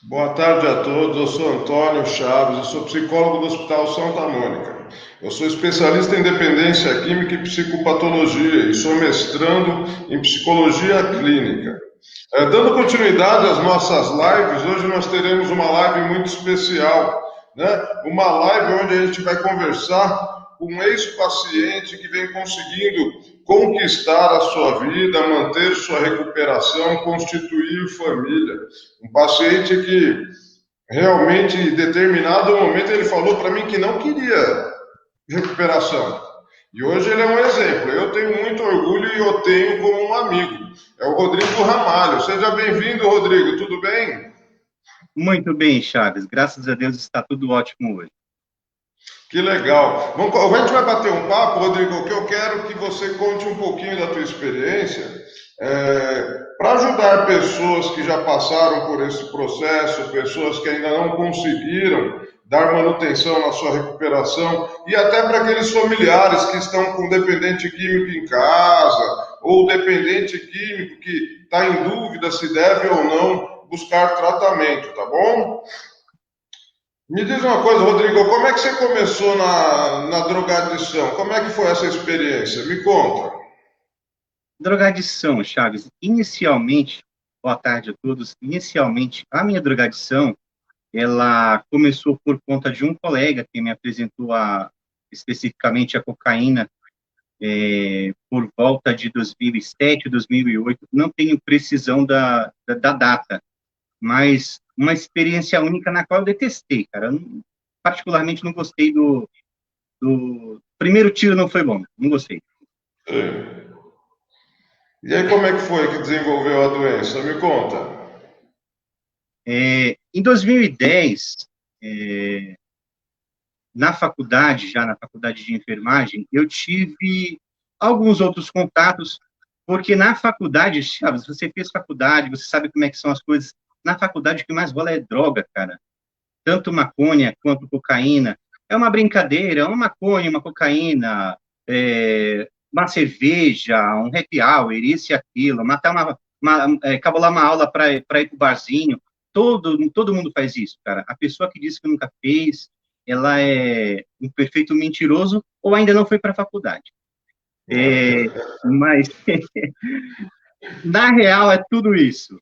Boa tarde a todos. Eu sou Antônio Chaves, eu sou psicólogo do Hospital Santa Mônica. Eu sou especialista em dependência química e psicopatologia e sou mestrando em psicologia clínica. Dando continuidade às nossas lives, hoje nós teremos uma live muito especial, né? Uma live onde a gente vai conversar com um ex-paciente que vem conseguindo conquistar a sua vida, manter sua recuperação, constituir família. Um paciente que realmente, em determinado momento, ele falou para mim que não queria recuperação. E hoje ele é um exemplo. Eu tenho muito orgulho e eu tenho como um amigo. É o Rodrigo Ramalho. Seja bem-vindo, Rodrigo. Tudo bem? Muito bem, Chaves. Graças a Deus está tudo ótimo hoje. Que legal. A gente vai bater um papo, Rodrigo, que eu quero que você conte um pouquinho da tua experiência, para ajudar pessoas que já passaram por esse processo, pessoas que ainda não conseguiram dar manutenção na sua recuperação, e até para aqueles familiares que estão com dependente químico em casa, ou dependente químico que está em dúvida se deve ou não buscar tratamento, tá bom? Me diz uma coisa, Rodrigo, como é que você começou na drogadição? Como é que foi essa experiência? Me conta. Drogadição, Chaves. Inicialmente, boa tarde a todos. Inicialmente, a minha drogadição, ela começou por conta de um colega que me apresentou especificamente a cocaína por volta de 2007, 2008. Não tenho precisão da data, mas uma experiência única na qual eu detestei, cara. Particularmente não gostei do... Primeiro tiro não foi bom, não gostei. E aí, como é que foi que desenvolveu a doença? Me conta. Em 2010, é, na faculdade, já na faculdade de enfermagem, eu tive alguns outros contatos, porque na faculdade, Chaves, você fez faculdade, você sabe como é que são as coisas. Na faculdade, o que mais rola é droga, cara. Tanto maconha quanto cocaína. É uma brincadeira, uma maconha, uma cocaína, uma cerveja, um happy hour, isso e aquilo, matar cabular uma aula para ir para o barzinho. Todo mundo faz isso, cara. A pessoa que diz que nunca fez, ela é um perfeito mentiroso ou ainda não foi para a faculdade. Mas, na real, é tudo isso.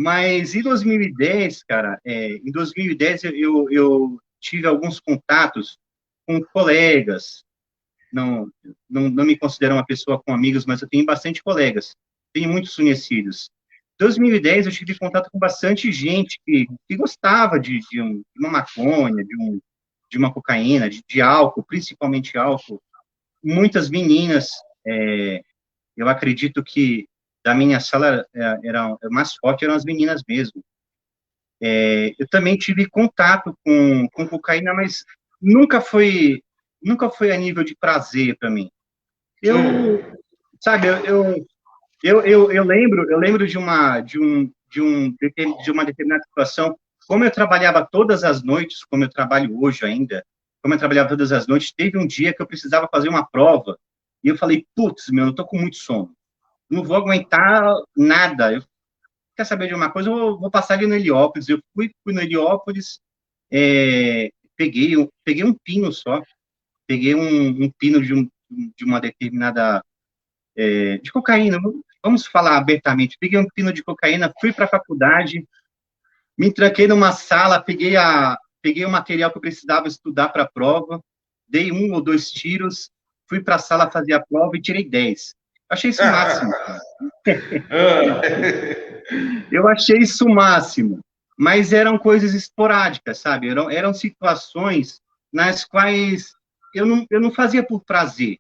Mas em 2010, cara, em 2010 eu tive alguns contatos com colegas, não me considero uma pessoa com amigos, mas eu tenho bastante colegas, tenho muitos conhecidos. Em 2010 eu tive contato com bastante gente que gostava de uma maconha, de uma cocaína, de álcool, principalmente álcool. Muitas meninas, eu acredito que da minha sala era mais forte eram as meninas mesmo. Eu também tive contato com cocaína, mas nunca foi nunca foi a nível de prazer para mim. Eu, Sim. sabe, eu lembro de uma determinada situação, como eu trabalhava todas as noites, como eu trabalho hoje ainda, como eu trabalhava todas as noites, teve um dia que eu precisava fazer uma prova, e eu falei, putz, meu, eu tô com muito sono, não vou aguentar nada, quer saber de uma coisa, eu vou passar ali no Heliópolis, eu fui no Heliópolis, peguei um pino só, peguei um pino de uma determinada de cocaína, vamos falar abertamente, peguei um pino de cocaína, fui para a faculdade, me tranquei numa sala, peguei o material que eu precisava estudar para a prova, dei um ou dois tiros, fui para a sala fazer a prova e tirei 10. Achei isso o máximo, cara. Eu achei isso o máximo, mas eram coisas esporádicas, sabe? Eram situações nas quais eu não fazia por prazer.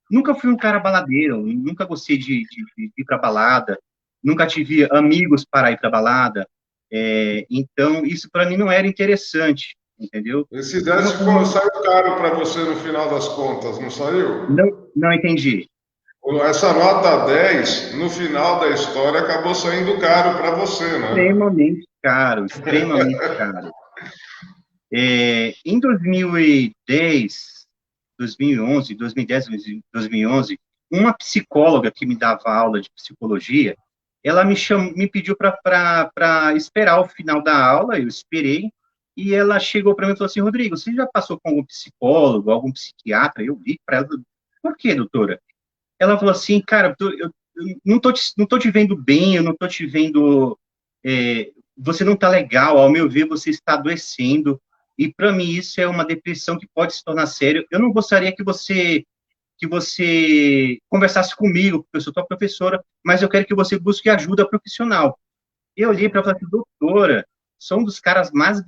Nunca fui um cara baladeiro, nunca gostei de ir para balada, nunca tive amigos para ir para balada, então isso para mim não era interessante, entendeu? Esse Eu 10 não, saiu caro para você no final das contas, não saiu? não entendi. Essa nota 10 no final da história, acabou saindo caro para você, né? Extremamente caro, extremamente caro. Em 2010, 2011, 2010, 2011, uma psicóloga que me dava aula de psicologia, ela me pediu para esperar o final da aula, eu esperei, e ela chegou para mim e falou assim, Rodrigo, você já passou com algum psicólogo, algum psiquiatra? Eu vi para ela, por quê, doutora? Ela falou assim, cara, eu não tô te vendo bem, eu não tô te vendo, você não tá legal, ao meu ver, você está adoecendo, e para mim isso é uma depressão que pode se tornar sério. Eu não gostaria que você conversasse comigo, porque eu sou tua professora, mas eu quero que você busque ajuda profissional. Eu olhei para ela e falei, doutora, sou um dos caras mais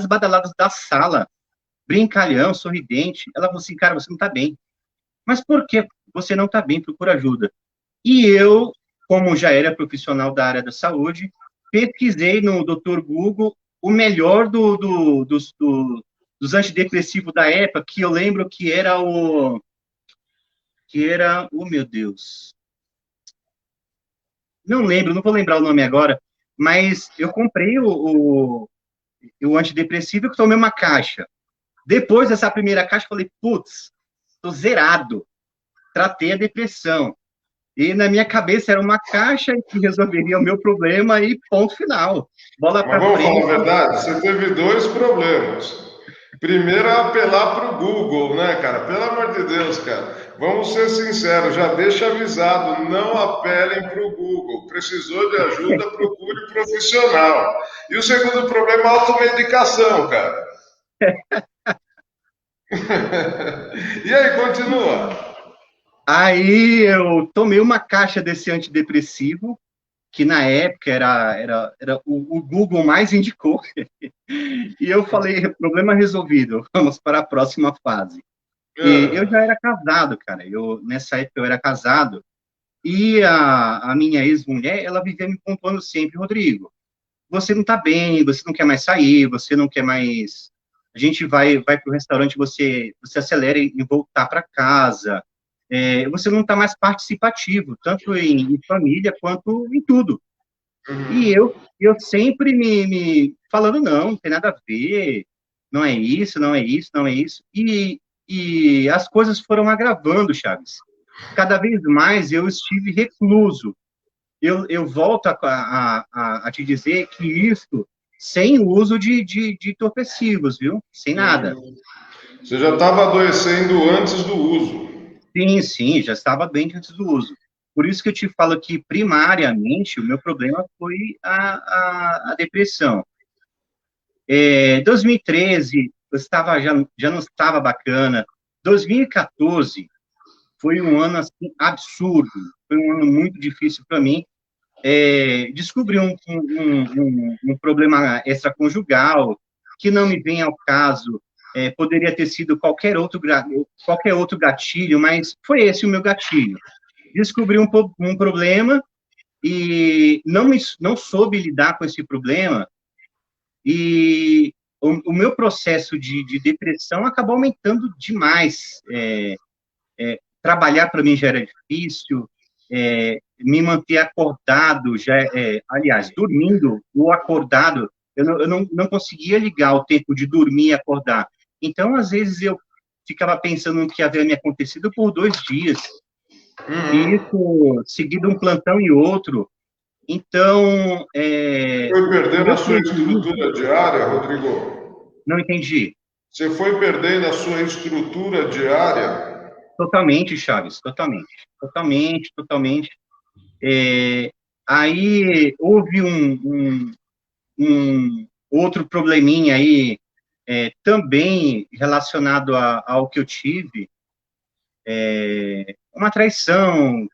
badalados da sala, brincalhão, sorridente. Ela falou assim, cara, você não tá bem. Mas por que você não tá bem? Procura ajuda. E eu, como já era profissional da área da saúde, pesquisei no Dr. Google o melhor dos antidepressivos da época, que eu lembro oh meu Deus, não lembro, não vou lembrar o nome agora, mas eu comprei o antidepressivo e tomei uma caixa. Depois dessa primeira caixa, falei, putz, tô zerado, tratei a depressão. E na minha cabeça era uma caixa que resolveria o meu problema e ponto final. Bola Mas para vamos falar a frente. verdade, você teve dois problemas. Primeiro é apelar para o Google, né, cara? Pelo amor de Deus, cara. Vamos ser sinceros, já deixa avisado, não apelem para o Google. Precisou de ajuda, procure profissional. E o segundo problema é a automedicação, cara. E aí, continua. Aí eu tomei uma caixa desse antidepressivo, que na época era o Google mais indicou. E eu falei, problema resolvido, vamos para a próxima fase. E eu já É. era casado, cara. Nessa época eu era casado. E a minha ex-mulher, ela vivia me pontuando sempre, Rodrigo, você não tá bem, você não quer mais sair, você não quer mais. A gente vai para o restaurante, você acelera em voltar para casa. Você não está mais participativo, tanto em família quanto em tudo. E Uhum. eu sempre me falando, não tem nada a ver, não é isso, não é isso, não é isso. E as coisas foram agravando, Chaves. Cada vez mais eu estive recluso. Eu volto a te dizer que isso sem o uso de entorpecivos, viu? Sem nada. Você já estava adoecendo antes do uso. Sim, sim, já estava bem antes do uso. Por isso que eu te falo que, primariamente, o meu problema foi a depressão. 2013, já não estava bacana. 2014 foi um ano assim, absurdo, foi um ano muito difícil para mim. Descobri um problema extraconjugal que não me vem ao caso. Poderia ter sido qualquer outro gatilho, mas foi esse o meu gatilho. Descobri um problema e não soube lidar com esse problema, e o meu processo de depressão acabou aumentando demais. Trabalhar para mim já era difícil, me manter acordado, aliás, dormindo ou acordado, eu não conseguia ligar o tempo de dormir e acordar. Então, às vezes, eu ficava pensando no que havia me acontecido por 2 dias, e Uhum. isso seguido um plantão e outro. Então, Foi o perdendo a meu sua prejuízo, estrutura diária, Rodrigo? não entendi. Você foi perdendo a sua estrutura diária? Totalmente, Chaves, totalmente. Totalmente, totalmente. É, Aí houve um outro probleminha aí, também relacionado ao que eu tive, uma traição,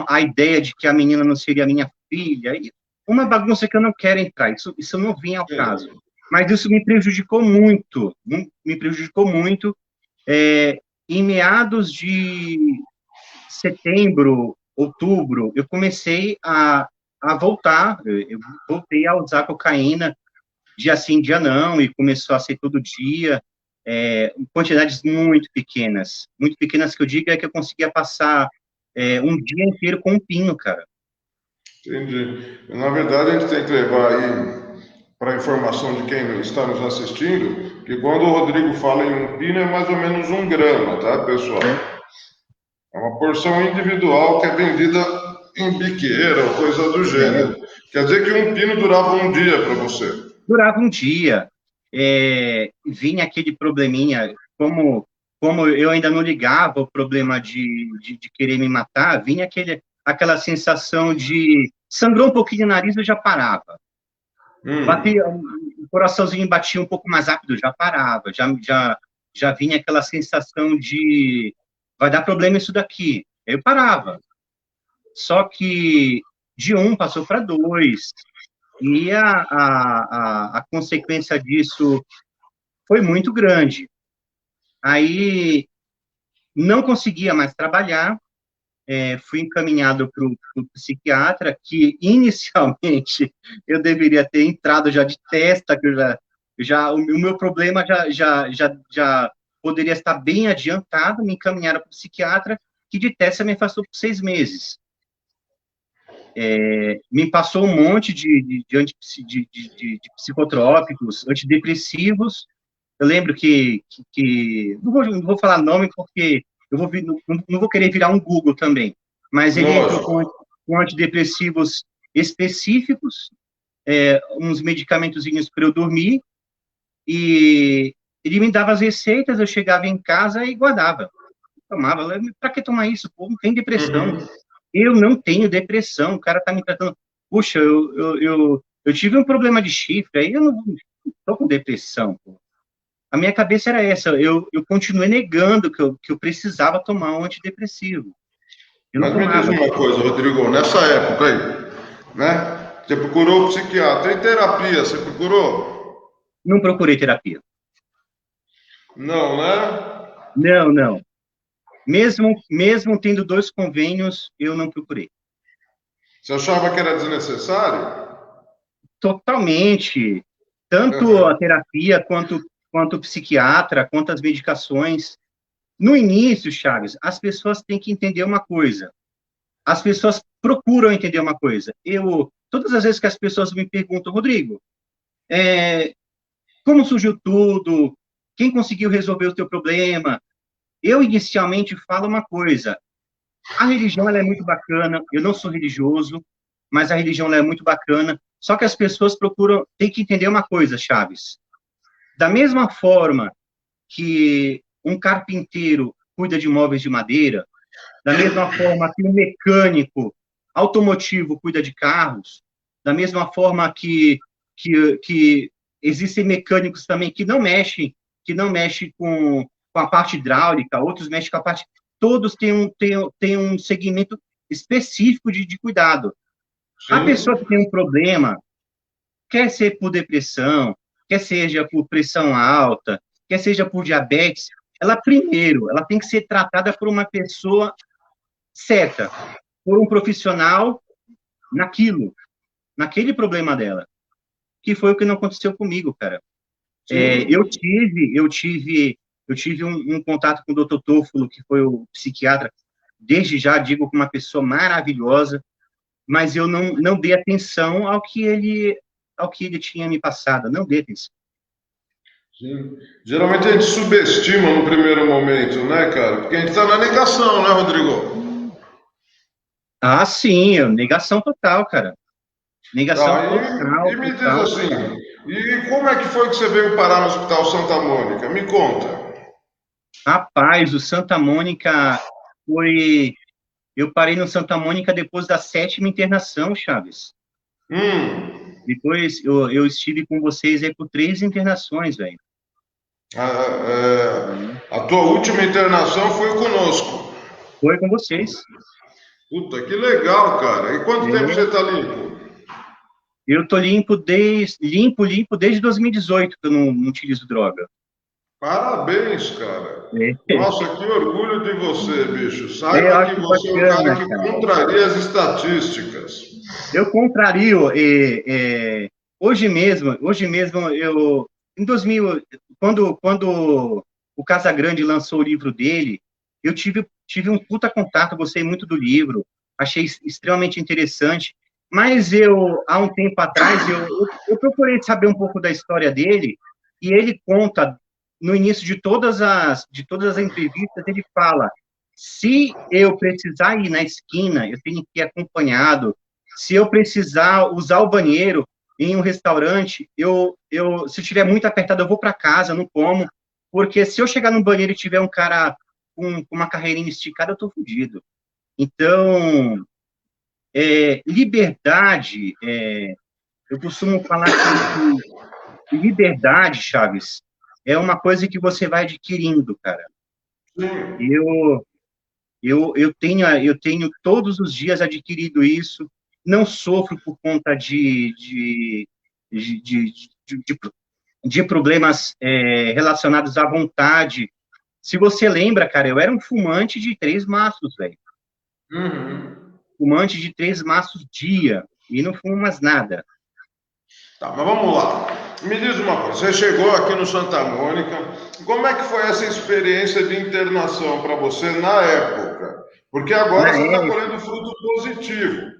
a ideia de que a menina não seria minha filha, e uma bagunça que eu não quero entrar, isso não vinha ao caso. Sim. Mas isso me prejudicou muito, me prejudicou muito. Em meados de setembro, outubro, eu comecei a voltar, eu voltei a usar cocaína, dia sim, dia não, e começou a ser todo dia, quantidades muito pequenas que eu digo é que eu conseguia passar um dia inteiro com um pino, cara. Entendi. Na verdade, a gente tem que levar aí para a informação de quem está nos assistindo, que quando o Rodrigo fala em um pino é mais ou menos 1 grama, tá, pessoal? É uma porção individual que é vendida em biqueira ou coisa do gênero. Quer dizer que um pino durava um dia para você. Durava um dia. Vinha aquele probleminha, como eu ainda não ligava o problema de querer me matar, vinha aquela sensação de sangrou um pouquinho o nariz, eu já parava. Batia, o coraçãozinho batia um pouco mais rápido, já parava, já vinha aquela sensação de vai dar problema isso daqui. Eu parava. Só que de um passou para dois, e a consequência disso foi muito grande. Aí não conseguia mais trabalhar, fui encaminhado para o psiquiatra, que inicialmente eu deveria ter entrado já de testa, que o meu problema já poderia estar bem adiantado, me encaminharam para o psiquiatra, que de testa me afastou por 6 meses. Me passou um monte de psicotrópicos, antidepressivos. Eu lembro que não vou falar nome porque não vou querer virar um Google também, mas ele entrou com antidepressivos específicos, uns medicamentozinhos para eu dormir, e ele me dava as receitas, eu chegava em casa e guardava. Tomava. Para que tomar isso? Pô, não tem depressão. Eu não tenho depressão, o cara tá me tratando... Puxa, eu tive um problema de chifre, aí eu não tô com depressão, pô. A minha cabeça era essa, eu continuei negando que eu precisava tomar um antidepressivo. Mas me diz uma coisa, Rodrigo, nessa época aí, né? Você procurou o psiquiatra, tem terapia, você procurou? Não procurei terapia. Não, né? Não. Mesmo tendo 2 convênios, eu não procurei. Você achava que era desnecessário? Totalmente. Tanto a terapia, quanto o psiquiatra, quanto as medicações. No início, Chaves, as pessoas têm que entender uma coisa. As pessoas procuram entender uma coisa. Todas as vezes que as pessoas me perguntam, Rodrigo, como surgiu tudo? Quem conseguiu resolver o teu problema? Eu, inicialmente, falo uma coisa. A religião, ela é muito bacana. Eu não sou religioso, mas a religião, ela é muito bacana. Só que as pessoas tem que entender uma coisa, Chaves. Da mesma forma que um carpinteiro cuida de móveis de madeira, da mesma forma que um mecânico automotivo cuida de carros, da mesma forma que existem mecânicos também que não mexem com a parte hidráulica, outros mexem com a parte... Todos têm um segmento específico de cuidado. Sim. A pessoa que tem um problema, quer ser por depressão, quer seja por pressão alta, quer seja por diabetes, ela tem que ser tratada por uma pessoa certa, por um profissional naquele problema dela, que foi o que não aconteceu comigo, cara. Eu tive um contato com o Dr. Toffolo, que foi o psiquiatra, desde já digo, com uma pessoa maravilhosa, mas eu não dei atenção ao que ele tinha me passado, não dei atenção. Sim. Geralmente a gente subestima no primeiro momento, né, cara? Porque a gente está na negação, né, Rodrigo? Ah, sim, negação total, cara. Negação total. E me diz assim, e como é que foi que você veio parar no Hospital Santa Mônica? Me conta. Rapaz, o Santa Mônica foi... Eu parei no Santa Mônica depois da 7ª internação, Chaves. Depois eu estive com vocês aí por 3 internações, velho. A tua última internação foi conosco. Foi com vocês. Puta, que legal, cara. E quanto tempo você tá limpo? Eu tô limpo desde 2018, que eu não utilizo droga. Parabéns, cara. Nossa, que orgulho de você, bicho. Saiba que você é um cara que contraria as estatísticas. Eu contrario. Hoje mesmo, em 2000, quando o Casagrande lançou o livro dele, eu tive um puta contato, gostei muito do livro, achei extremamente interessante, mas há um tempo atrás, eu procurei saber um pouco da história dele, e ele conta, no início de todas as entrevistas, ele fala Se eu precisar ir na esquina, eu tenho que ir acompanhado. Se eu precisar usar o banheiro em um restaurante, se eu estiver muito apertado, eu vou para casa, não como. Porque se eu chegar no banheiro e tiver um cara com uma carreirinha esticada, eu tô fodido. Então, liberdade, eu costumo falar que liberdade, Chaves, é uma coisa que você vai adquirindo, cara. Sim. Eu, eu tenho todos os dias adquirido isso, não sofro por conta de, de, de, de problemas relacionados à vontade. Se você lembra, cara, eu era um fumante de 3 maços, velho. Uhum. Fumante de 3 maços dia, e não fumo mais nada. Tá, mas vamos lá. Me diz uma coisa, você chegou aqui no Santa Mônica, como é que foi essa experiência de internação para você na época? Porque agora Na você está época, colhendo fruto positivo,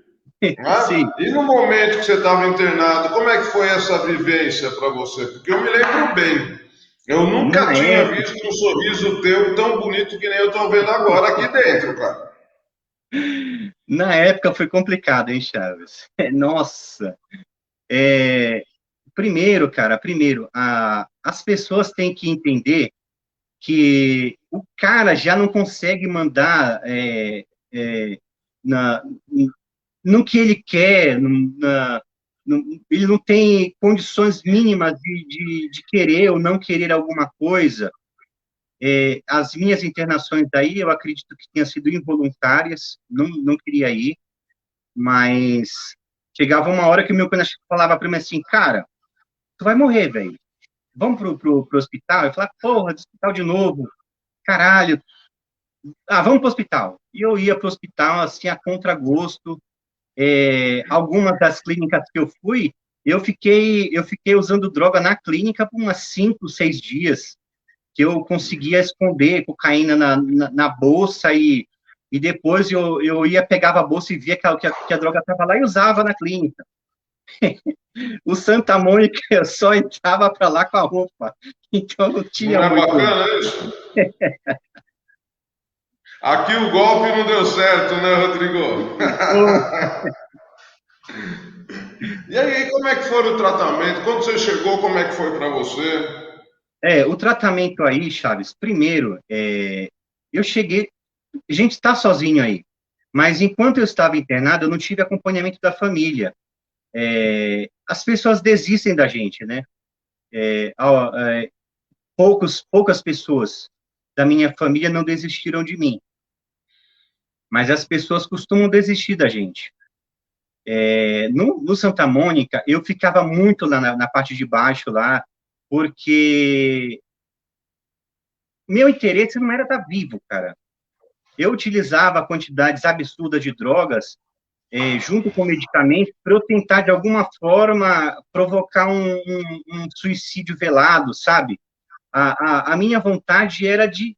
sim, né? E no momento que você estava internado, como é que foi essa vivência para você? Porque eu me lembro bem. Eu nunca na tinha época, visto um sorriso teu tão bonito que nem eu estou vendo agora aqui dentro, cara. na época foi complicado, hein, Chaves? Nossa, é, primeiro, cara, as pessoas têm que entender que o cara já não consegue mandar na, no que ele quer, ele não tem condições mínimas de querer ou não querer alguma coisa. As minhas internações daí, eu acredito que tenham sido involuntárias, não queria ir, mas chegava uma hora que o meu cunhado falava para mim assim, cara, tu vai morrer, velho. Vamos pro hospital? Eu falava, porra, do hospital de novo. Caralho. Ah, vamos pro hospital. E eu ia pro hospital, assim, a contragosto. Algumas das clínicas que eu fui, eu fiquei usando droga na clínica por umas 5, 6 dias, que eu conseguia esconder cocaína na bolsa e depois eu ia, pegava a bolsa e via que a droga estava lá e usava na clínica. O Santa Mônica eu só entrava para lá com a roupa, então não tinha Não é muito. bacana isso? Aqui o golpe não deu certo, né, Rodrigo? E aí, como é que foi o tratamento? Quando você chegou, como é que foi para você? O tratamento aí, Chaves, primeiro, eu cheguei, a gente está sozinho aí, mas enquanto eu estava internado, eu não tive acompanhamento da família. As pessoas desistem da gente, né? Poucas pessoas da minha família não desistiram de mim, mas as pessoas costumam desistir da gente. No Santa Mônica, eu ficava muito lá na parte de baixo, lá, porque meu interesse não era estar vivo, cara. Eu utilizava quantidades absurdas de drogas, junto com medicamentos, para eu tentar, de alguma forma, provocar um suicídio velado, sabe? A minha vontade era de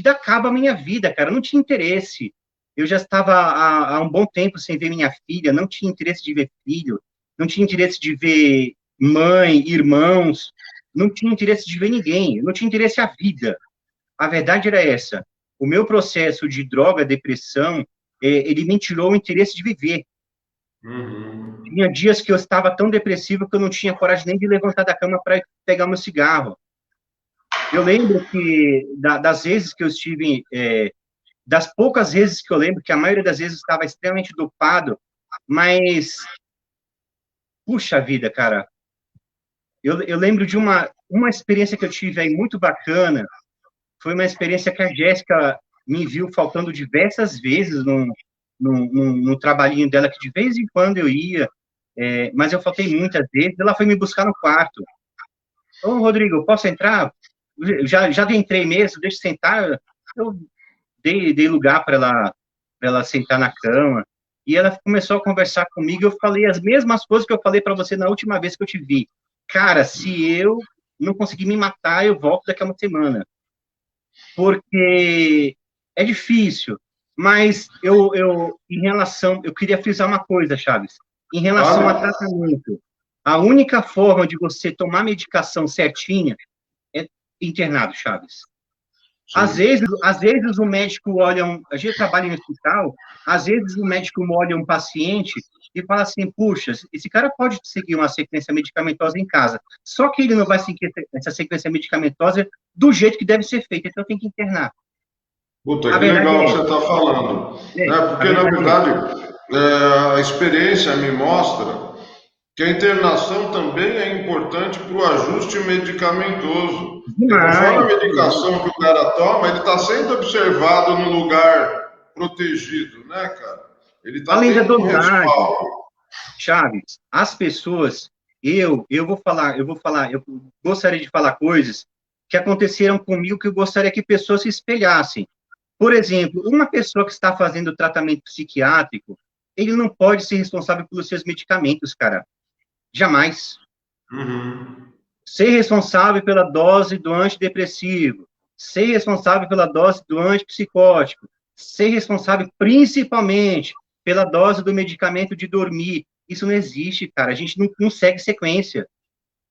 dar cabo à minha vida, cara. Eu não tinha interesse. Eu já estava há um bom tempo sem ver minha filha, não tinha interesse de ver filho, não tinha interesse de ver mãe, irmãos, não tinha interesse de ver ninguém, não tinha interesse à vida. A verdade era essa. O meu processo de droga, depressão, ele me tirou o interesse de viver. Uhum. Tinha dias que eu estava tão depressivo que eu não tinha coragem nem de levantar da cama para pegar meu cigarro. Eu lembro que das vezes que eu estive, das poucas vezes que eu lembro, que a maioria das vezes estava extremamente dopado, mas, puxa vida, cara, eu lembro de uma experiência que eu tive aí muito bacana. Foi uma experiência que a Jéssica me viu faltando diversas vezes no trabalhinho dela, que de vez em quando eu ia, mas eu faltei muitas vezes. Ela foi me buscar no quarto. Ô, Rodrigo, posso entrar? Já entrei mesmo, deixa eu sentar. Eu dei lugar para ela sentar na cama. E ela começou a conversar comigo. Eu falei as mesmas coisas que eu falei para você na última vez que eu te vi. Cara, se eu não conseguir me matar, eu volto daqui a uma semana. Porque é difícil. Mas eu queria frisar uma coisa, Chaves. Em relação a Olha, tratamento, a única forma de você tomar medicação certinha é internado, Chaves. Sim. Às vezes o médico olha, a gente trabalha em hospital, às vezes o médico olha um paciente e fala assim, puxa, esse cara pode seguir uma sequência medicamentosa em casa, só que ele não vai seguir essa sequência medicamentosa do jeito que deve ser feita, então tem que internar. Puta, A que verdade legal que você é está falando. essa, Né? a Porque, na verdade é essa. verdade, a experiência me mostra que a internação também é importante para o ajuste medicamentoso. Porque conforme a Demais, demais. medicação que o cara toma, ele está sendo observado no lugar protegido, né, cara? Ele está Além da tendo um dosagem, respaldo. Chaves, as pessoas, eu gostaria de falar coisas que aconteceram comigo que eu gostaria que pessoas se espelhassem. Por exemplo, uma pessoa que está fazendo tratamento psiquiátrico, ele não pode ser responsável pelos seus medicamentos, cara. Jamais. Uhum. Ser responsável pela dose do antidepressivo, ser responsável pela dose do antipsicótico, ser responsável principalmente pela dose do medicamento de dormir. Isso não existe, cara. A gente não segue sequência.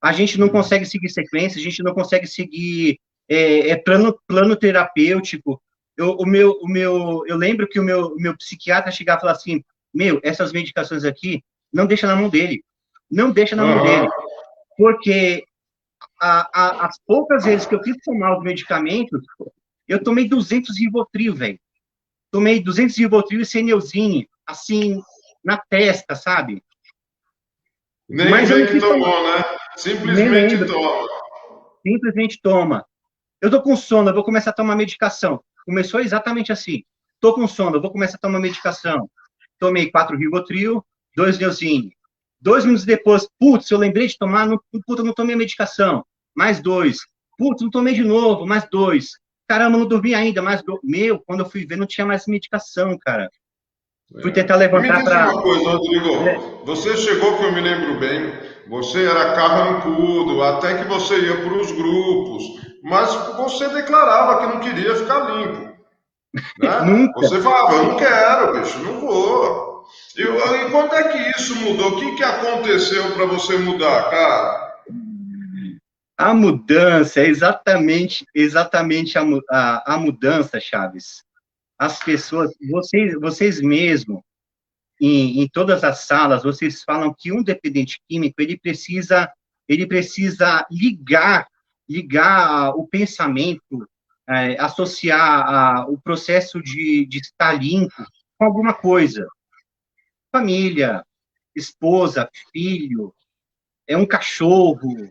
A gente não consegue seguir sequência, a gente não consegue seguir plano terapêutico. Eu lembro que o meu psiquiatra chegava e falava assim, essas medicações aqui, não deixa na mão dele. Não deixa na mão Aham. dele. Porque as poucas vezes que eu quis tomar os medicamentos, eu tomei 200 Rivotril, velho. Tomei 200 Rivotril e Seneuzinho, assim, na testa, sabe? Nem Mas eu vê não que quis tomar, tomou, né? nem Simplesmente lembro. toma. Simplesmente toma. Eu tô com sono, eu vou começar a tomar medicação. Começou exatamente assim. Tô com sono, eu vou começar a tomar medicação. Tomei 4 Rivotril, 2 Neuzinho. 2 minutos depois, putz, eu lembrei de tomar, não, puta, não tomei a medicação. Mais 2. Putz, não tomei de novo, mais 2. Caramba, não dormi ainda, mais 2. Quando eu fui ver, não tinha mais medicação, cara. Fui tentar E me levantar diz para. uma coisa, Rodrigo. Você chegou, que eu me lembro bem, você era carrancudo, até que você ia para os grupos, mas você declarava que não queria ficar limpo, né? Nunca. Você falava, eu não quero, bicho, não vou. E quando é que isso mudou? O que que aconteceu para você mudar, cara? A mudança é exatamente a mudança, Chaves. As pessoas, vocês mesmos, em todas as salas, vocês falam que um dependente químico, ele precisa ligar o pensamento, associar o processo de estar limpo com alguma coisa. Família, esposa, filho, é um cachorro,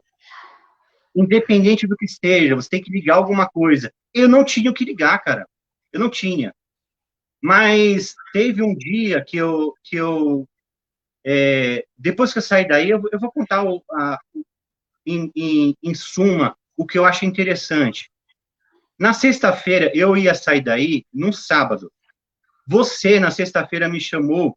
independente do que esteja, você tem que ligar alguma coisa. Eu não tinha o que ligar, cara. Eu não tinha. Mas teve um dia depois que eu saí daí, eu vou contar em suma o que eu acho interessante. Na sexta-feira, eu ia sair daí num sábado. Você, na sexta-feira, me chamou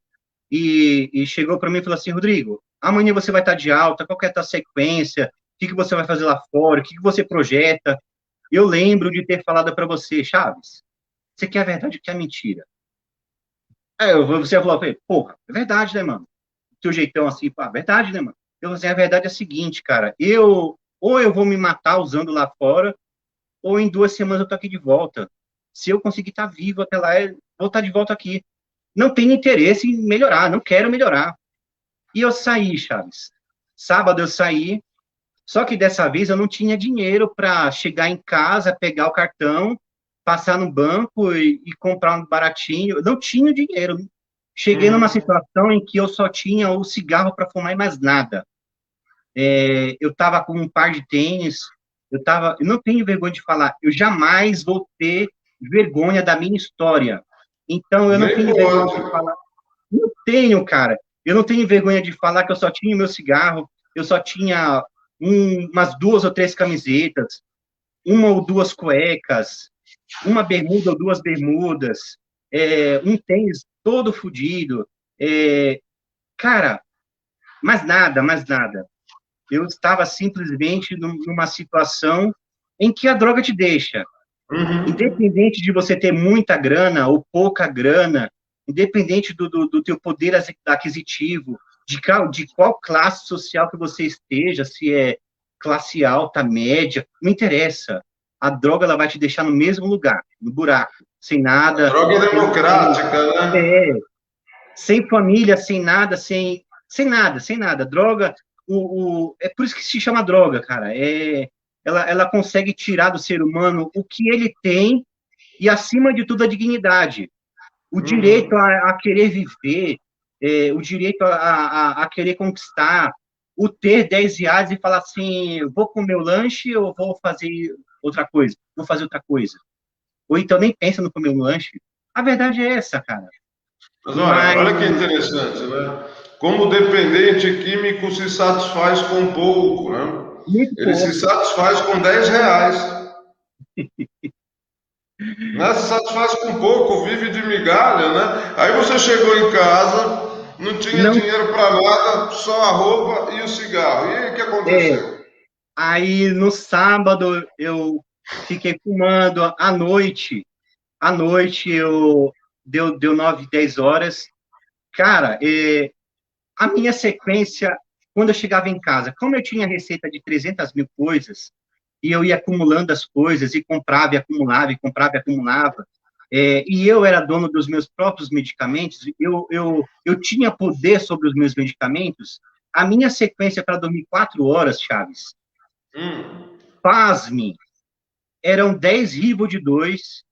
e chegou para mim e falou assim, Rodrigo, amanhã você vai estar de alta, qual que é a tua sequência, o que, que você vai fazer lá fora, o que, que você projeta. Eu lembro de ter falado para você, Chaves, você quer a verdade ou quer a mentira? Você falou, porra, é verdade, né, mano? Teu jeitão assim, pá, verdade, né, mano? Eu falei assim, a verdade é a seguinte, cara, ou eu vou me matar usando lá fora, ou em 2 semanas eu tô aqui de volta. Se eu conseguir estar vivo até lá, eu vou estar de volta aqui. Não tenho interesse em melhorar, não quero melhorar. E eu saí, Chaves. Sábado eu saí, só que dessa vez eu não tinha dinheiro para chegar em casa, pegar o cartão, passar no banco e comprar um baratinho. Eu não tinha dinheiro. Cheguei numa Uhum. situação em que eu só tinha o cigarro para fumar e mais nada. Eu estava com um par de tênis, eu não tenho vergonha de falar, eu jamais vou ter vergonha da minha história. Então, eu não Nem tenho vergonha pode. de falar, não tenho, cara, eu não tenho vergonha de falar que eu só tinha o meu cigarro, eu só tinha umas 2 ou 3 camisetas, uma ou duas cuecas, uma bermuda ou 2 bermudas, um tênis todo fodido, cara, mais nada, mais nada. Eu estava simplesmente numa situação em que a droga te deixa. Uhum. Independente de você ter muita grana ou pouca grana, independente do teu poder aquisitivo, de qual classe social que você esteja, se é classe alta, média, não interessa. a droga ela vai te deixar no mesmo lugar, no buraco, sem A nada, droga é democrática, né? é, sem família, sem nada, sem nada, sem nada. Droga, é por isso que se chama droga, cara. Ela consegue tirar do ser humano o que ele tem e, acima de tudo, a dignidade. O direito Uhum. a querer viver, o direito a querer conquistar, o ter 10 reais e falar assim, vou comer o lanche ou vou fazer outra coisa? Vou fazer outra coisa. Ou então nem pensa no comer um lanche. A verdade é essa, cara. Mas olha, Mas, olha que interessante, né? Como o dependente químico se satisfaz com pouco, né? muito Ele se pouco. satisfaz com 10 reais, né? Se satisfaz com pouco, vive de migalha, né? Aí você chegou em casa, não tinha Não, dinheiro para nada, só a roupa e o cigarro. E aí o que é. aconteceu? Aí, no sábado, eu fiquei fumando à noite deu 9, 10 horas. Cara, a minha sequência, quando eu chegava em casa, como eu tinha receita de 300 mil coisas, e eu ia acumulando as coisas, e comprava e acumulava, e comprava e acumulava, e eu era dono dos meus próprios medicamentos, eu tinha poder sobre os meus medicamentos, a minha sequência para dormir 4 horas, Chaves, Hum, pasme, eram 10 Rivo de 2,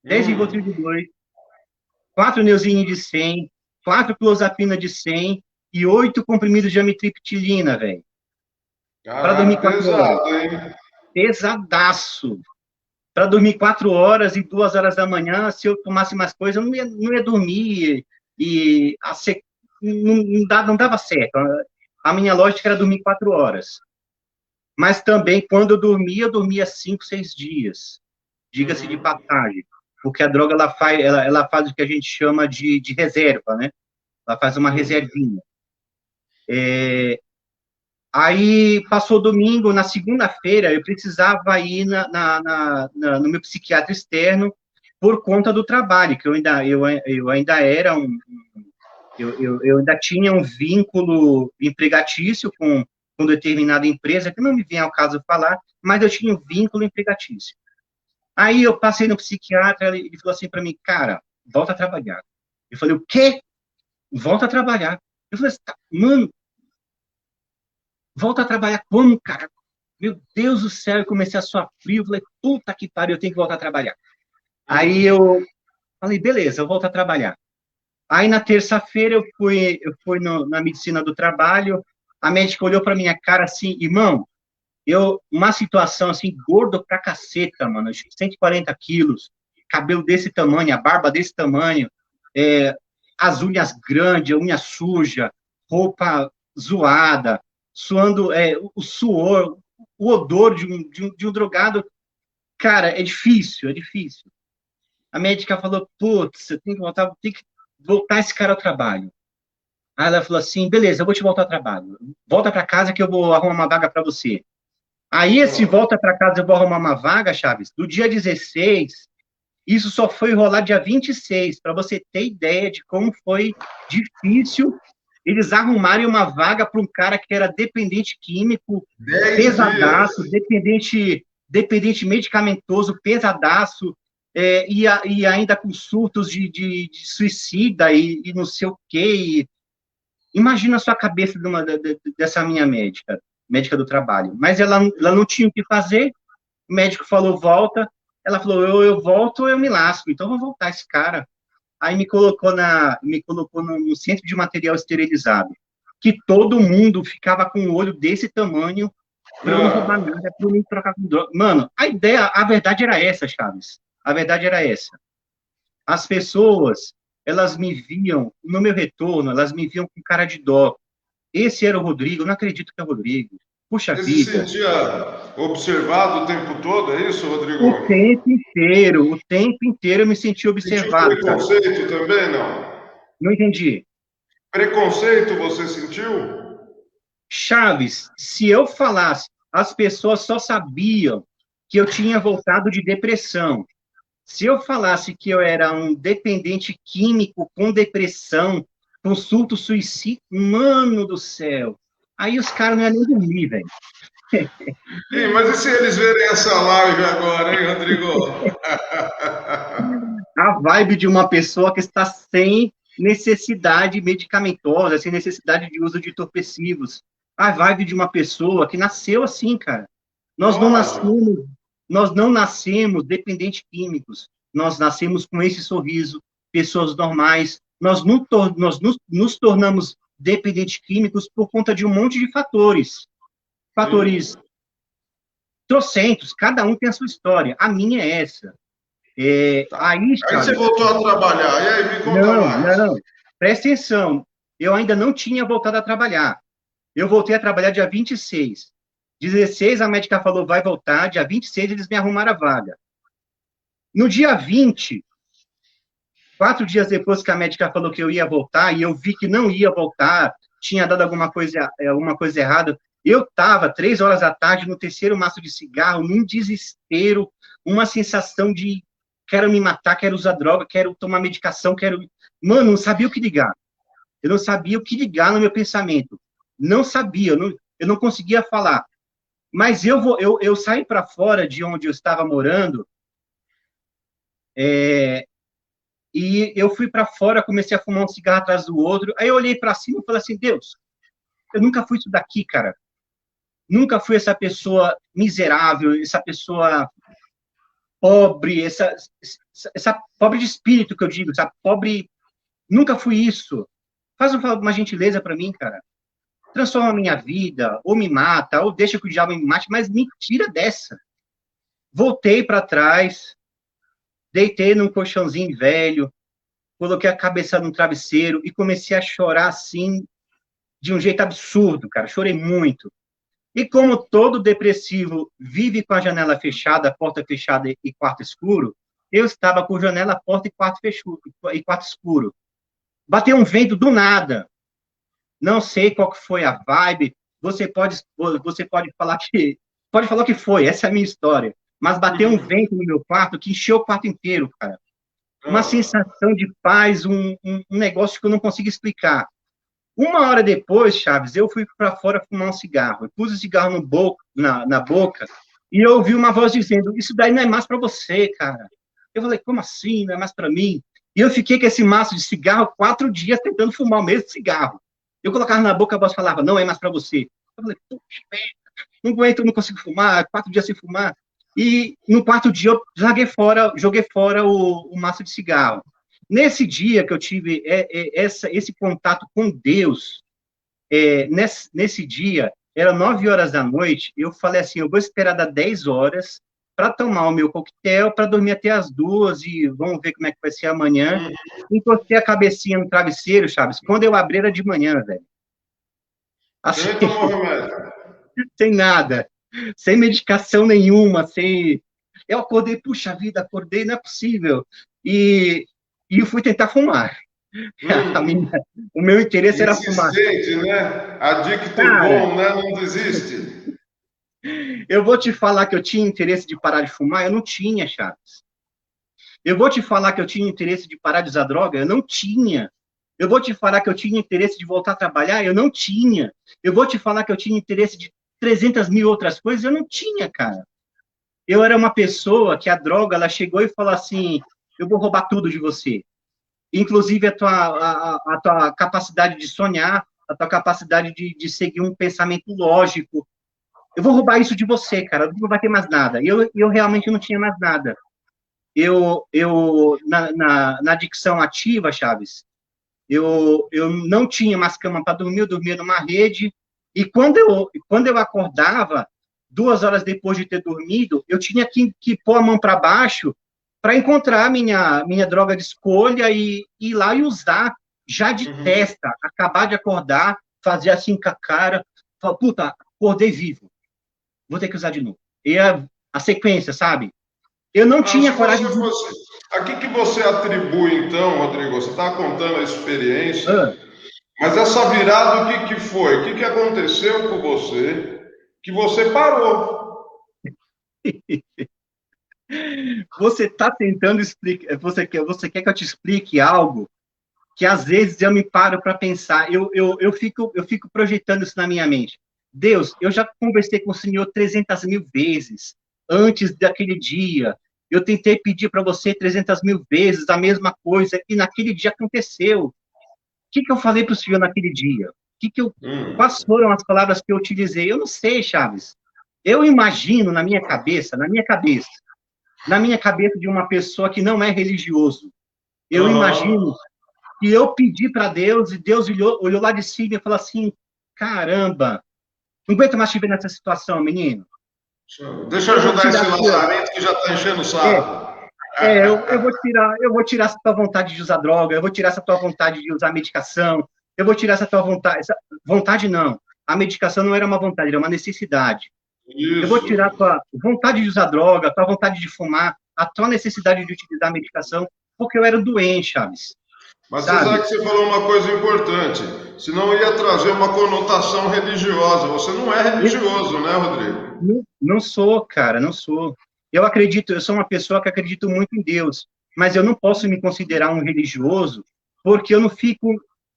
10 Rivotril hum. de 2, 4 Neosine de 100, 4 Clozapina de 100 e 8 comprimidos de amitriptilina, velho. Para dormir Caralho, 4 horas. pesado, hein? Pesadaço. Para dormir 4 horas e 2 horas da manhã, se eu tomasse mais coisa, eu não ia dormir. E não dava certo. A minha lógica era dormir 4 horas. Mas também, quando eu dormia 5, 6 dias. Diga-se de Uhum. passagem. Porque a droga ela faz o que a gente chama de reserva, né? Ela faz uma Hum. reservinha. Aí passou domingo, na segunda-feira eu precisava ir no meu psiquiatra externo por conta do trabalho, que eu ainda era eu ainda tinha um vínculo empregatício com determinada empresa, que não me vem ao caso falar, mas eu tinha um vínculo empregatício. Aí eu passei no psiquiatra, ele falou assim para mim, cara, volta a trabalhar. Eu falei, o quê? Volta a trabalhar. Eu falei, tá, mano, volta a trabalhar como, cara? Meu Deus do céu, eu comecei a suar frio, eu falei, puta que pariu, eu tenho que voltar a trabalhar. Aí Hum. eu falei, beleza, eu volto a trabalhar. Aí na terça-feira eu fui na medicina do trabalho, a médica olhou pra minha cara assim, irmão, uma situação assim, gordo pra caceta, mano, 140 quilos, cabelo desse tamanho, a barba desse tamanho, é, as unhas grandes, a unha suja, roupa zoada, suando, o suor, o odor de um drogado, cara, é difícil, é difícil. A médica falou, putz, você tem que voltar esse cara ao trabalho. Aí ela falou assim, beleza, eu vou te voltar ao trabalho. Volta para casa que eu vou arrumar uma vaga para você. Aí esse Ó, volta para casa, eu vou arrumar uma vaga, Chaves, do dia 16, isso só foi rolar dia 26, para você ter ideia de como foi difícil eles arrumarem uma vaga para um cara que era dependente químico, 10 dias. pesadaço, dependente medicamentoso, pesadaço, e ainda com surtos de suicida e não sei o quê. Imagina a sua cabeça dessa minha médica do trabalho. Mas ela não tinha o que fazer, o médico falou, volta. Ela falou, eu volto ou eu me lasco. Então, eu vou voltar esse cara. Aí me colocou no centro de material esterilizado. Que todo mundo ficava com um olho desse tamanho para eu não roubar Ah, nada, para eu não trocar com droga. Mano, a verdade era essa, Chaves. A verdade era essa. As pessoas, elas me viam, no meu retorno, elas me viam com cara de dó. Esse era o Rodrigo, eu não acredito que é o Rodrigo. Puxa você se vida, sentia observado o tempo todo, é isso, Rodrigo? o tempo inteiro eu me senti Sentiu observado, cara. preconceito também, não? Não entendi. Preconceito você sentiu? Chaves, se eu falasse, as pessoas só sabiam que eu tinha voltado de depressão. Se eu falasse que eu era um dependente químico com depressão, com surto suicídio, mano do céu, Aí os caras não iam nem dormir, velho. Ih, mas e se eles verem essa live agora, hein, Rodrigo? A vibe de uma pessoa que está sem necessidade medicamentosa, sem necessidade de uso de entorpecivos. A vibe de uma pessoa que nasceu assim, cara. Nós não Lógico. nascemos, nós não nascemos dependentes químicos. Nós nascemos com esse sorriso, pessoas normais. Nós nos tornamos dependentes químicos por conta de um monte de fatores. Sim. Fatores trocentos, cada um tem a sua história. A minha é essa. Tá. Aí, Aí você Chaves, voltou a trabalhar. E aí, me conta não, mais. não. Presta atenção. Eu ainda não tinha voltado a trabalhar. Eu voltei a trabalhar dia 26. 16, a médica falou, vai voltar. Dia 26, eles me arrumaram a vaga. No dia 20, 4 dias depois que a médica falou que eu ia voltar, e eu vi que não ia voltar, tinha dado alguma coisa errada, eu estava, 3 horas da tarde, no terceiro maço de cigarro, num desespero, uma sensação de quero me matar, quero usar droga, quero tomar medicação, quero... Mano, não sabia o que ligar. Eu não sabia o que ligar no meu pensamento. Não sabia, eu não conseguia falar. Mas eu saí para fora de onde eu estava morando, e eu fui para fora, comecei a fumar um cigarro atrás do outro. Aí eu olhei para cima e falei assim: Deus, eu nunca fui isso daqui, cara. Nunca fui essa pessoa miserável, essa pessoa pobre, essa pobre de espírito que eu digo, essa pobre. Nunca fui isso. Faz uma gentileza para mim, cara. Transforma a minha vida, ou me mata, ou deixa que o diabo me mate, mas me tira dessa. Voltei para trás, deitei num colchãozinho velho, coloquei a cabeça no travesseiro e comecei a chorar assim, de um jeito absurdo, cara. Chorei muito. E como todo depressivo vive com a janela fechada, porta fechada e quarto escuro, eu estava com janela, porta e quarto escuro. Bateu um vento do nada. Não sei qual que foi a vibe. Você pode falar o que foi. Essa é a minha história. Mas bateu um Uhum. vento no meu quarto que encheu o quarto inteiro, cara. Uma Ah, sensação de paz, um negócio que eu não consigo explicar. 1 hora depois, Chaves, eu fui para fora fumar um cigarro. Eu pus o cigarro na boca e eu ouvi uma voz dizendo: Isso daí não é mais para você, cara. Eu falei: Como assim? Não é mais para mim? E eu fiquei com esse maço de cigarro 4 dias tentando fumar o mesmo cigarro. Eu colocava na boca, a voz falava: Não é mais para você. Eu falei: Puxa, não aguento, não consigo fumar. 4 dias sem fumar. E no quarto dia eu joguei fora o maço de cigarro. Nesse dia que eu tive esse contato com Deus, nesse dia, era 9 horas da noite, eu falei assim, eu vou esperar dar 10 horas para tomar o meu coquetel, para dormir até as 2 e vamos ver como é que vai ser amanhã. hum. Encostei a cabecinha no travesseiro, Chaves, quando eu abri era de manhã, velho. Você Assim, nem tomou remédio. sem nada, sem medicação nenhuma, sem... Eu acordei, puxa vida, acordei, não é possível. E eu fui tentar fumar. A minha, Hum. o meu interesse era fumar. Insistente, né? Adicto Cara, bom, né? Não desiste. eu vou te falar que eu tinha interesse de parar de fumar? Eu não tinha, Chaves. Eu vou te falar que eu tinha interesse de parar de usar droga? Eu não tinha. Eu vou te falar que eu tinha interesse de voltar a trabalhar? Eu não tinha. Eu vou te falar que eu tinha interesse de 300 mil outras coisas? Eu não tinha, cara. Eu era uma pessoa que a droga, ela chegou e falou assim, eu vou roubar tudo de você. Inclusive a tua capacidade de sonhar, a tua capacidade de seguir um pensamento lógico. Eu vou roubar isso de você, cara, não vai ter mais nada. E eu realmente não tinha mais nada. Na adicção ativa, Chaves, eu não tinha mais cama para dormir, eu dormia numa rede, e quando eu acordava, 2 horas depois de ter dormido, eu tinha que pôr a mão para baixo para encontrar minha droga de escolha e ir lá e usar, já de Uhum. testa, acabar de acordar, fazer assim com a cara, falar, puta, acordei vivo, vou ter que usar de novo. E a sequência, sabe? Eu não Ah, se tinha você coragem de... fosse. A que você atribui, então, Rodrigo? Você está contando a experiência, Ah, mas essa virada, o que foi? O que aconteceu com você que você parou? você está tentando explicar, você quer que eu te explique algo que às vezes eu me paro para pensar, eu fico projetando isso na minha mente. Deus, eu já conversei com o Senhor 300 mil vezes antes daquele dia. Eu tentei pedir para você 300 mil vezes a mesma coisa e naquele dia aconteceu. O que, que eu falei para o Senhor naquele dia? Quais foram as palavras que eu utilizei? Eu não sei, Chaves. Eu imagino na minha cabeça de uma pessoa que não é religioso. Eu Aham. imagino que eu pedi para Deus e Deus olhou lá de cima e falou assim: caramba, não aguento mais te ver nessa situação, menino. Deixa eu Eu vou ajudar esse tirar sua, lazarento que já está enchendo o é, saco. eu vou tirar essa tua vontade de usar droga, eu vou tirar essa tua vontade de usar medicação, eu vou tirar essa tua vontade, vontade não. A medicação não era uma vontade, era uma necessidade. Eu vou tirar a Isso. tua vontade de usar droga, a tua vontade de fumar, a tua necessidade de utilizar a medicação, porque eu era doente, Chaves, Mas você sabe sabe? que você falou uma coisa importante. Senão ia trazer uma conotação religiosa. Você não é religioso, né, Rodrigo? Não sou, cara, não sou. Eu sou uma pessoa que acredito muito em Deus, mas eu não posso me considerar um religioso porque eu não fico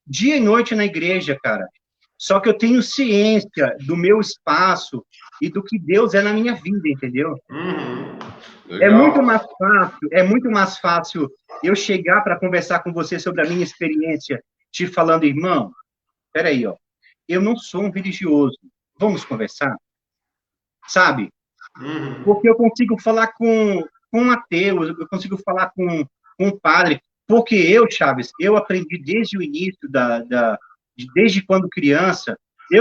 dia e noite na igreja, cara. Só que eu tenho ciência do meu espaço e do que Deus é na minha vida, entendeu? Uhum. É muito Legal. mais fácil, é muito mais fácil eu chegar para conversar com você sobre a minha experiência, te falando, irmão, peraí, ó, eu não sou um religioso, vamos conversar, sabe? Uhum. Porque eu consigo falar com um ateu, eu consigo falar com um padre, porque eu, Chaves, eu aprendi desde o início, desde quando criança,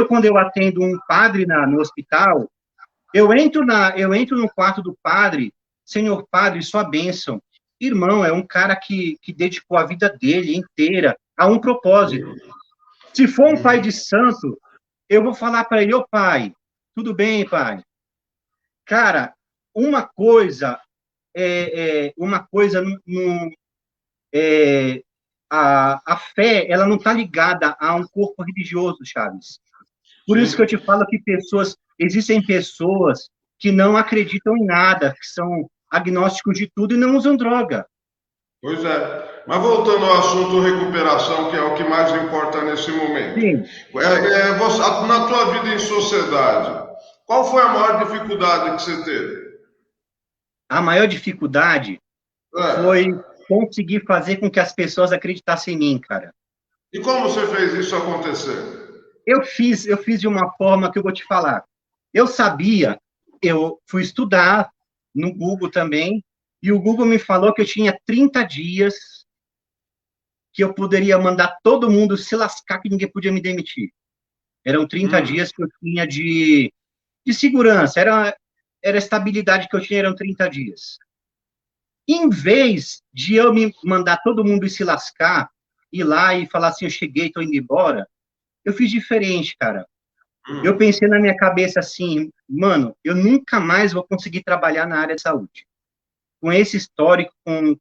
quando eu atendo um padre no hospital, eu entro no quarto do padre, Senhor Padre, sua bênção. Irmão, é um cara que dedicou a vida dele inteira a um propósito. Se for um pai de santo, eu vou falar para ele, ô pai, tudo bem, pai? Cara, uma coisa uma coisa é, a fé, ela não está ligada a um corpo religioso, Chaves. Por isso que eu Sim. te falo que existem pessoas que não acreditam em nada, que são agnósticos de tudo e não usam droga. Pois é. Mas voltando ao assunto recuperação, que é o que mais importa nesse momento. Sim, Na tua vida em sociedade, qual foi a maior dificuldade que você teve? a maior dificuldade foi É. conseguir fazer com que as pessoas acreditassem em mim, cara. E como você fez isso acontecer? Eu fiz de uma forma que eu vou te falar. Eu sabia, eu fui estudar no Google também, e o Google me falou que eu tinha 30 dias que eu poderia mandar todo mundo se lascar, que ninguém podia me demitir. Eram 30 Hum. dias que eu tinha de segurança, era a estabilidade que eu tinha, eram 30 dias. Em vez de eu me mandar todo mundo se lascar, ir lá e falar assim, eu cheguei, estou indo embora, eu fiz diferente, cara. Eu Hum. pensei na minha cabeça assim, mano, eu nunca mais vou conseguir trabalhar na área de saúde. Com esse histórico, com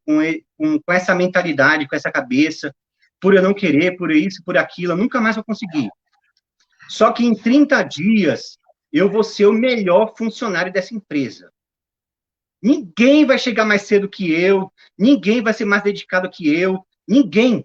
essa mentalidade, com essa cabeça, por eu não querer, por isso, por aquilo, eu nunca mais vou conseguir. Só que em 30 dias, eu vou ser o melhor funcionário dessa empresa. Ninguém vai chegar mais cedo que eu, ninguém vai ser mais dedicado que eu, ninguém.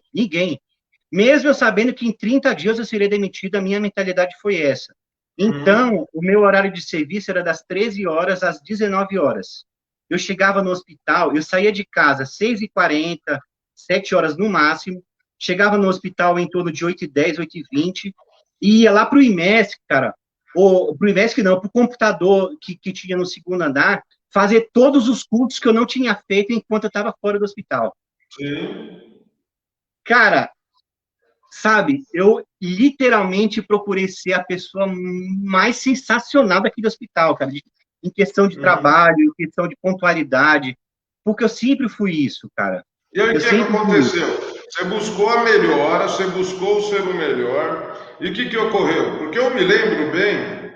Mesmo eu sabendo que em 30 dias eu seria demitido, a minha mentalidade foi essa. Hum. Então, o meu horário de serviço era das 13 horas às 19 horas. Eu chegava no hospital, eu saía de casa às 6h40, 7 horas no máximo, chegava no hospital em torno de 8h10, 8h20, e ia lá para o IMESC, cara, ou para o IMESC não, para o computador que tinha no segundo andar, fazer todos os cursos que eu não tinha feito enquanto eu estava fora do hospital. Sim. Cara, sabe, eu literalmente procurei ser a pessoa mais sensacional daqui do hospital, cara, em questão de Uhum. trabalho, em questão de pontualidade, porque eu sempre fui isso, cara. E aí Eu o que é que sempre fui isso. aconteceu? Você buscou a melhora, você buscou ser o melhor. E o que que ocorreu? Porque eu me lembro bem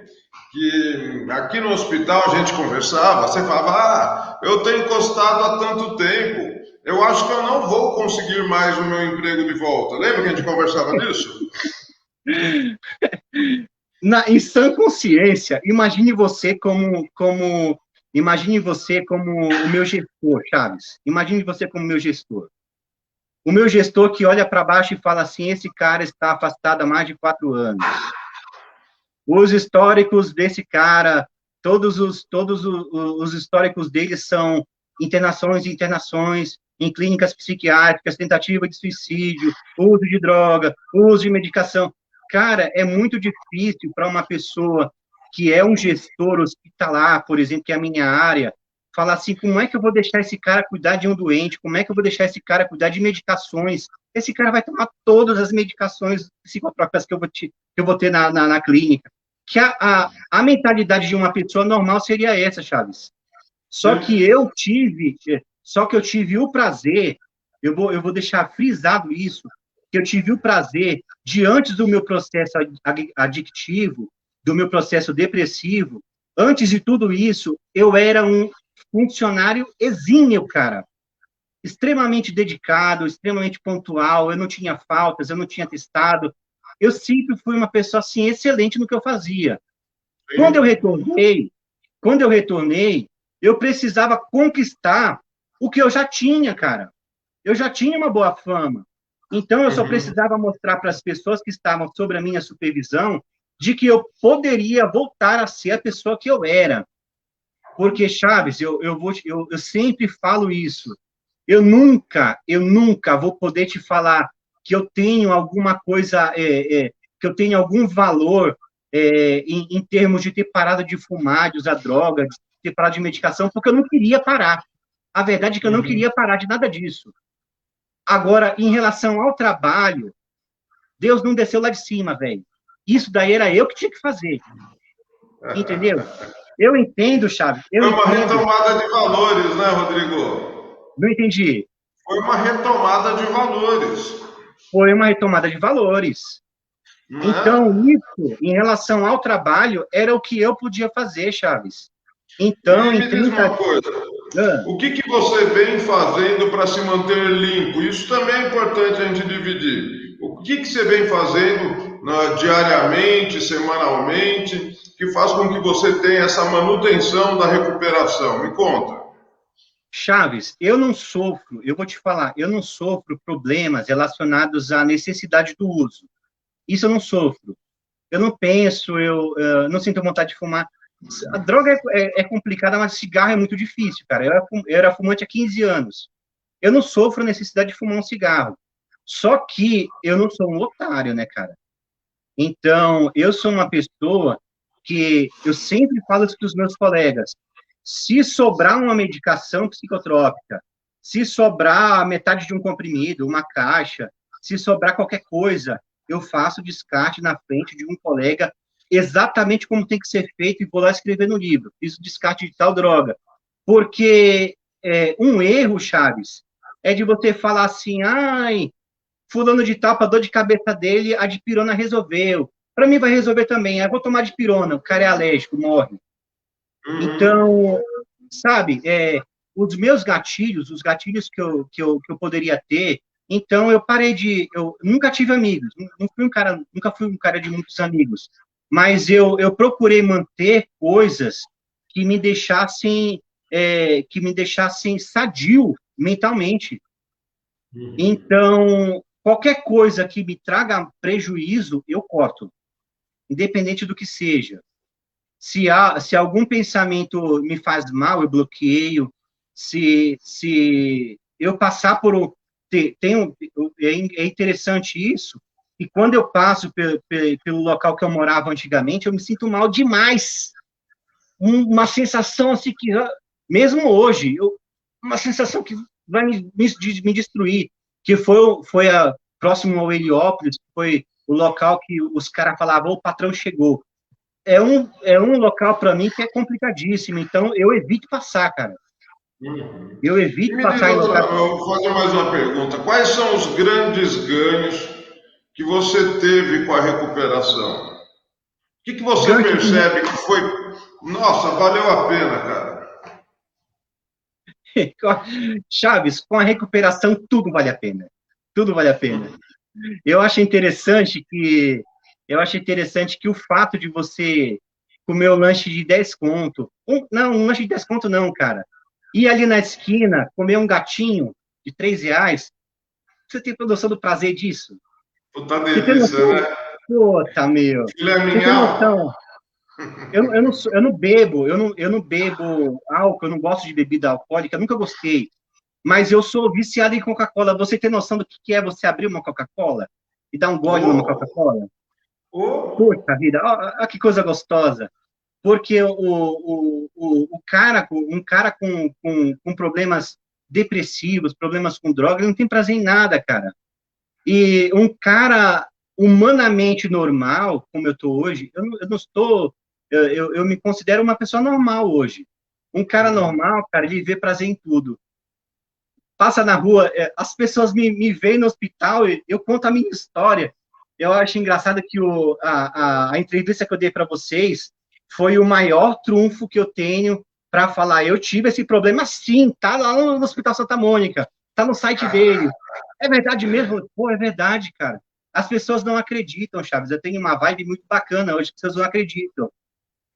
que aqui no hospital a gente conversava, você falava, eu tenho encostado há tanto tempo, eu acho que eu não vou conseguir mais o meu emprego de volta. Lembra que a gente conversava disso? Em sã consciência, imagine você como o meu gestor, Chaves. Imagine você como meu gestor. O meu gestor que olha para baixo e fala assim, esse cara está afastado há mais de 4 anos. Os históricos desse cara, todos os históricos dele são internações e internações em clínicas psiquiátricas, tentativa de suicídio, uso de droga, uso de medicação. Cara, é muito difícil para uma pessoa que é um gestor hospitalar, por exemplo, que é a minha área, falar assim, como é que eu vou deixar esse cara cuidar de um doente? Como é que eu vou deixar esse cara cuidar de medicações? Esse cara vai tomar todas as medicações psicotrópicas que eu vou ter na clínica. Que a mentalidade de uma pessoa normal seria essa, Chaves. Só que eu tive o prazer, eu vou deixar frisado isso, que eu tive o prazer de, antes do meu processo adictivo, do meu processo depressivo, antes de tudo isso, eu era um funcionário exímio, cara. Extremamente dedicado, extremamente pontual, eu não tinha faltas, eu não tinha atestado. Eu sempre fui uma pessoa, assim, excelente no que eu fazia. Quando eu retornei, eu precisava conquistar o que eu já tinha, cara. Eu já tinha uma boa fama. Então, eu só precisava mostrar para as pessoas que estavam sob a minha supervisão de que eu poderia voltar a ser a pessoa que eu era. Porque, Chaves, eu sempre falo isso. Eu nunca vou poder te falar que eu tenho alguma coisa, que eu tenho algum valor em termos de ter parado de fumar, de usar droga, de ter parado de medicação, porque eu não queria parar. A verdade é que eu não queria parar de nada disso. Agora, em relação ao trabalho, Deus não desceu lá de cima, velho. Isso daí era eu que tinha que fazer. Entendeu? Eu entendo, Chaves. Foi uma retomada de valores, né, Rodrigo? Não entendi. Foi uma retomada de valores. Foi uma retomada de valores. Não Então, é? isso, em relação ao trabalho, era o que eu podia fazer, Chaves. Então, E em me diz 30... uma coisa, o que você vem fazendo para se manter limpo? Isso também é importante a gente dividir. O que você vem fazendo diariamente, semanalmente, que faz com que você tenha essa manutenção da recuperação? Me conta. Chaves, eu não sofro, eu vou te falar, eu não sofro problemas relacionados à necessidade do uso. Isso eu não sofro. Eu não penso, eu não sinto vontade de fumar. A droga é complicada, mas cigarro é muito difícil, cara. Eu era fumante há 15 anos. Eu não sofro a necessidade de fumar um cigarro. Só que eu não sou um otário, né, cara? Então, eu sou uma pessoa que eu sempre falo isso para os meus colegas. Se sobrar uma medicação psicotrópica, se sobrar metade de um comprimido, uma caixa, se sobrar qualquer coisa, eu faço descarte na frente de um colega exatamente como tem que ser feito e vou lá escrever no livro. Fiz o descarte de tal droga. Porque um erro, Chaves, é de você falar assim, ai, fulano de tal, para dor de cabeça dele, a dipirona resolveu. Para mim vai resolver também. Eu vou tomar dipirona, o cara é alérgico, morre. Então, sabe, os meus gatilhos, os gatilhos que eu poderia ter, então eu parei eu nunca tive amigos, nunca fui um cara de muitos amigos, mas eu procurei manter coisas que me deixassem sadio mentalmente. Então, qualquer coisa que me traga prejuízo, eu corto, independente do que seja. Se algum pensamento me faz mal, eu bloqueio. Se eu passar por é interessante isso, e quando eu passo pelo local que eu morava antigamente, eu me sinto mal demais. Uma sensação assim que, mesmo hoje, uma sensação que vai me destruir, que foi próximo ao Heliópolis, que foi o local que os caras falavam, o patrão chegou. É um local, para mim, que é complicadíssimo. Então, eu evito passar, cara. Eu E evito me diz passar em outra, lugar. eu vou fazer mais uma pergunta. Quais são os grandes ganhos que você teve com a recuperação? O que você Gancho de... percebe que foi, nossa, valeu a pena, cara? Chaves, com a recuperação, tudo vale a pena. Tudo vale a pena. Eu acho interessante que o fato de você comer um lanche de 10 conto, um lanche de 10 conto não, cara. Ir ali na esquina, comer um gatinho de R$ 3, Você tem noção do prazer disso? Puta Você tem delícia, noção? né? Puta, meu. Filé Você tem mignon. noção? Eu não bebo, eu não bebo álcool, eu não gosto de bebida alcoólica, nunca gostei. Mas eu sou viciado em Coca-Cola. Você tem noção do que é você abrir uma Coca-Cola e dar um gole numa Oh, Coca-Cola? oh. Puta vida, ó, que coisa gostosa. Porque o cara, um cara com problemas depressivos, problemas com droga, ele não tem prazer em nada, cara. E um cara humanamente normal, como eu estou hoje, eu não estou. Eu me considero uma pessoa normal hoje. Um cara normal, cara, ele vê prazer em tudo. Passa na rua, as pessoas me veem no hospital, eu conto a minha história. Eu acho engraçado que a entrevista que eu dei para vocês foi o maior trunfo que eu tenho para falar. Eu tive esse problema sim, tá lá no Hospital Santa Mônica, tá no site dele. É verdade mesmo? Pô, é verdade, cara. As pessoas não acreditam, Chaves. Eu tenho uma vibe muito bacana hoje, as pessoas não acreditam.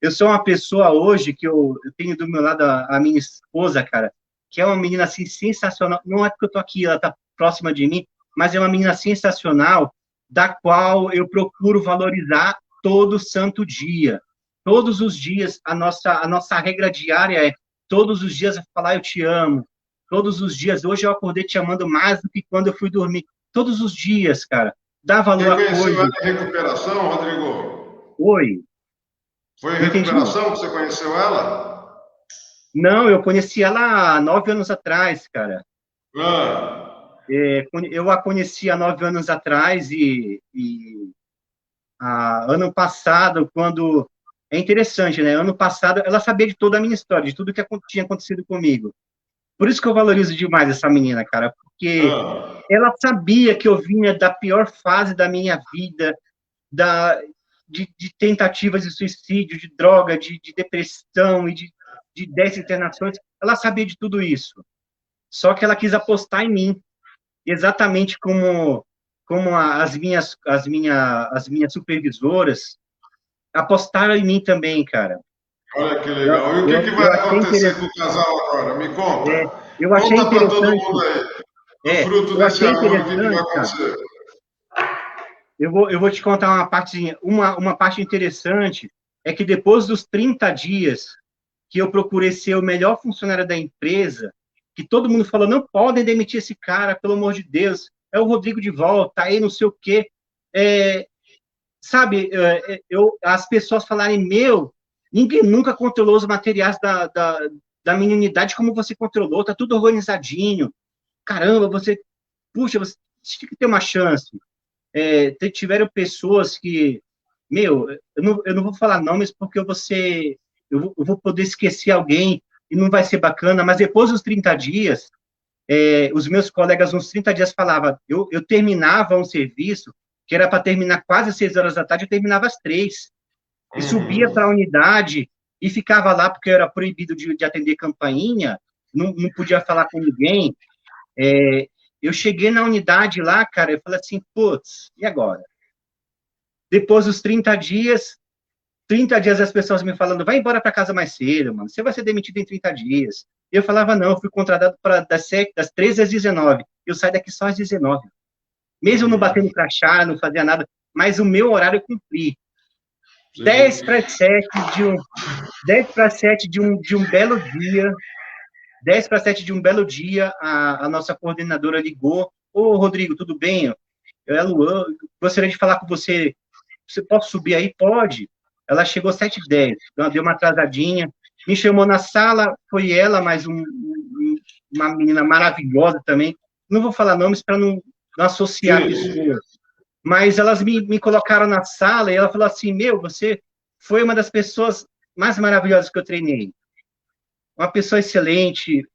Eu sou uma pessoa hoje que eu tenho do meu lado a minha esposa, cara, que é uma menina assim sensacional. Não é porque eu tô aqui, ela tá próxima de mim, mas é uma menina sensacional, da qual eu procuro valorizar todo santo dia. Todos os dias, a nossa regra diária é todos os dias eu falar eu te amo. Todos os dias. Hoje eu acordei te amando mais do que quando eu fui dormir. Todos os dias, cara. Dá valor Você a conheceu ela coisas. em recuperação, Rodrigo? Oi, Foi em não entendi. recuperação que você conheceu ela? Não, eu conheci ela há 9 anos atrás, cara. Ah, Eu a conheci há 9 anos atrás ano passado, quando... É interessante, né? Ano passado, ela sabia de toda a minha história, de tudo que tinha acontecido comigo. Por isso que eu valorizo demais essa menina, cara, porque ah. ela sabia que eu vinha da pior fase da minha vida, da, de tentativas de suicídio, de droga, de depressão e de 10 internações. Ela sabia de tudo isso. Só que ela quis apostar em mim, exatamente como as minhas supervisoras apostaram em mim também, cara. Olha que Eu, legal. E o que, eu, que vai eu achei acontecer interessante, com o casal agora? Me conta. eu achei Conta para todo mundo interessante, aí. O fruto eu desse achei amor, o que, que vai interessante, cara. acontecer? Eu vou te contar uma partezinha, uma parte interessante é que depois dos 30 dias que eu procurei ser o melhor funcionário da empresa, que todo mundo falou, não podem demitir esse cara, pelo amor de Deus, é o Rodrigo de volta, aí não sei o quê. É, sabe, as pessoas falarem, meu, ninguém nunca controlou os materiais da minha unidade como você controlou, tá tudo organizadinho. Caramba, puxa, você tinha que ter uma chance. Tiveram pessoas que, meu, eu não vou falar nomes porque eu vou poder esquecer alguém e não vai ser bacana, mas depois dos 30 dias, os meus colegas, uns 30 dias, falavam, eu terminava um serviço que era para terminar quase 6 horas da tarde, eu terminava às 3, e subia para a Uhum. unidade e ficava lá porque eu era proibido de atender campainha, não podia falar com ninguém. Eu cheguei na unidade lá, cara, eu falei assim, putz, e agora? Depois dos 30 dias as pessoas me falando, vai embora para casa mais cedo, mano, você vai ser demitido em 30 dias. Eu falava, não, eu fui contratado para das 13 às 19. Eu saio daqui só às 19. Mesmo não batendo Uhum. crachá, não fazia nada, mas o meu horário eu cumpri. Sim. 10 para 7 de um, 10 para 7 de um belo dia, 10 para 7 de um belo dia, a nossa coordenadora ligou, ô, Rodrigo, tudo bem? Luan, gostaria de falar com você. Você pode subir aí? Pode. Ela chegou às 7h10, deu uma atrasadinha, me chamou na sala, foi ela, mais uma menina maravilhosa também. Não vou falar nomes para não associar Sim. pessoas, mas elas me colocaram na sala e ela falou assim, meu, você foi uma das pessoas mais maravilhosas que eu treinei. Uma pessoa excelente,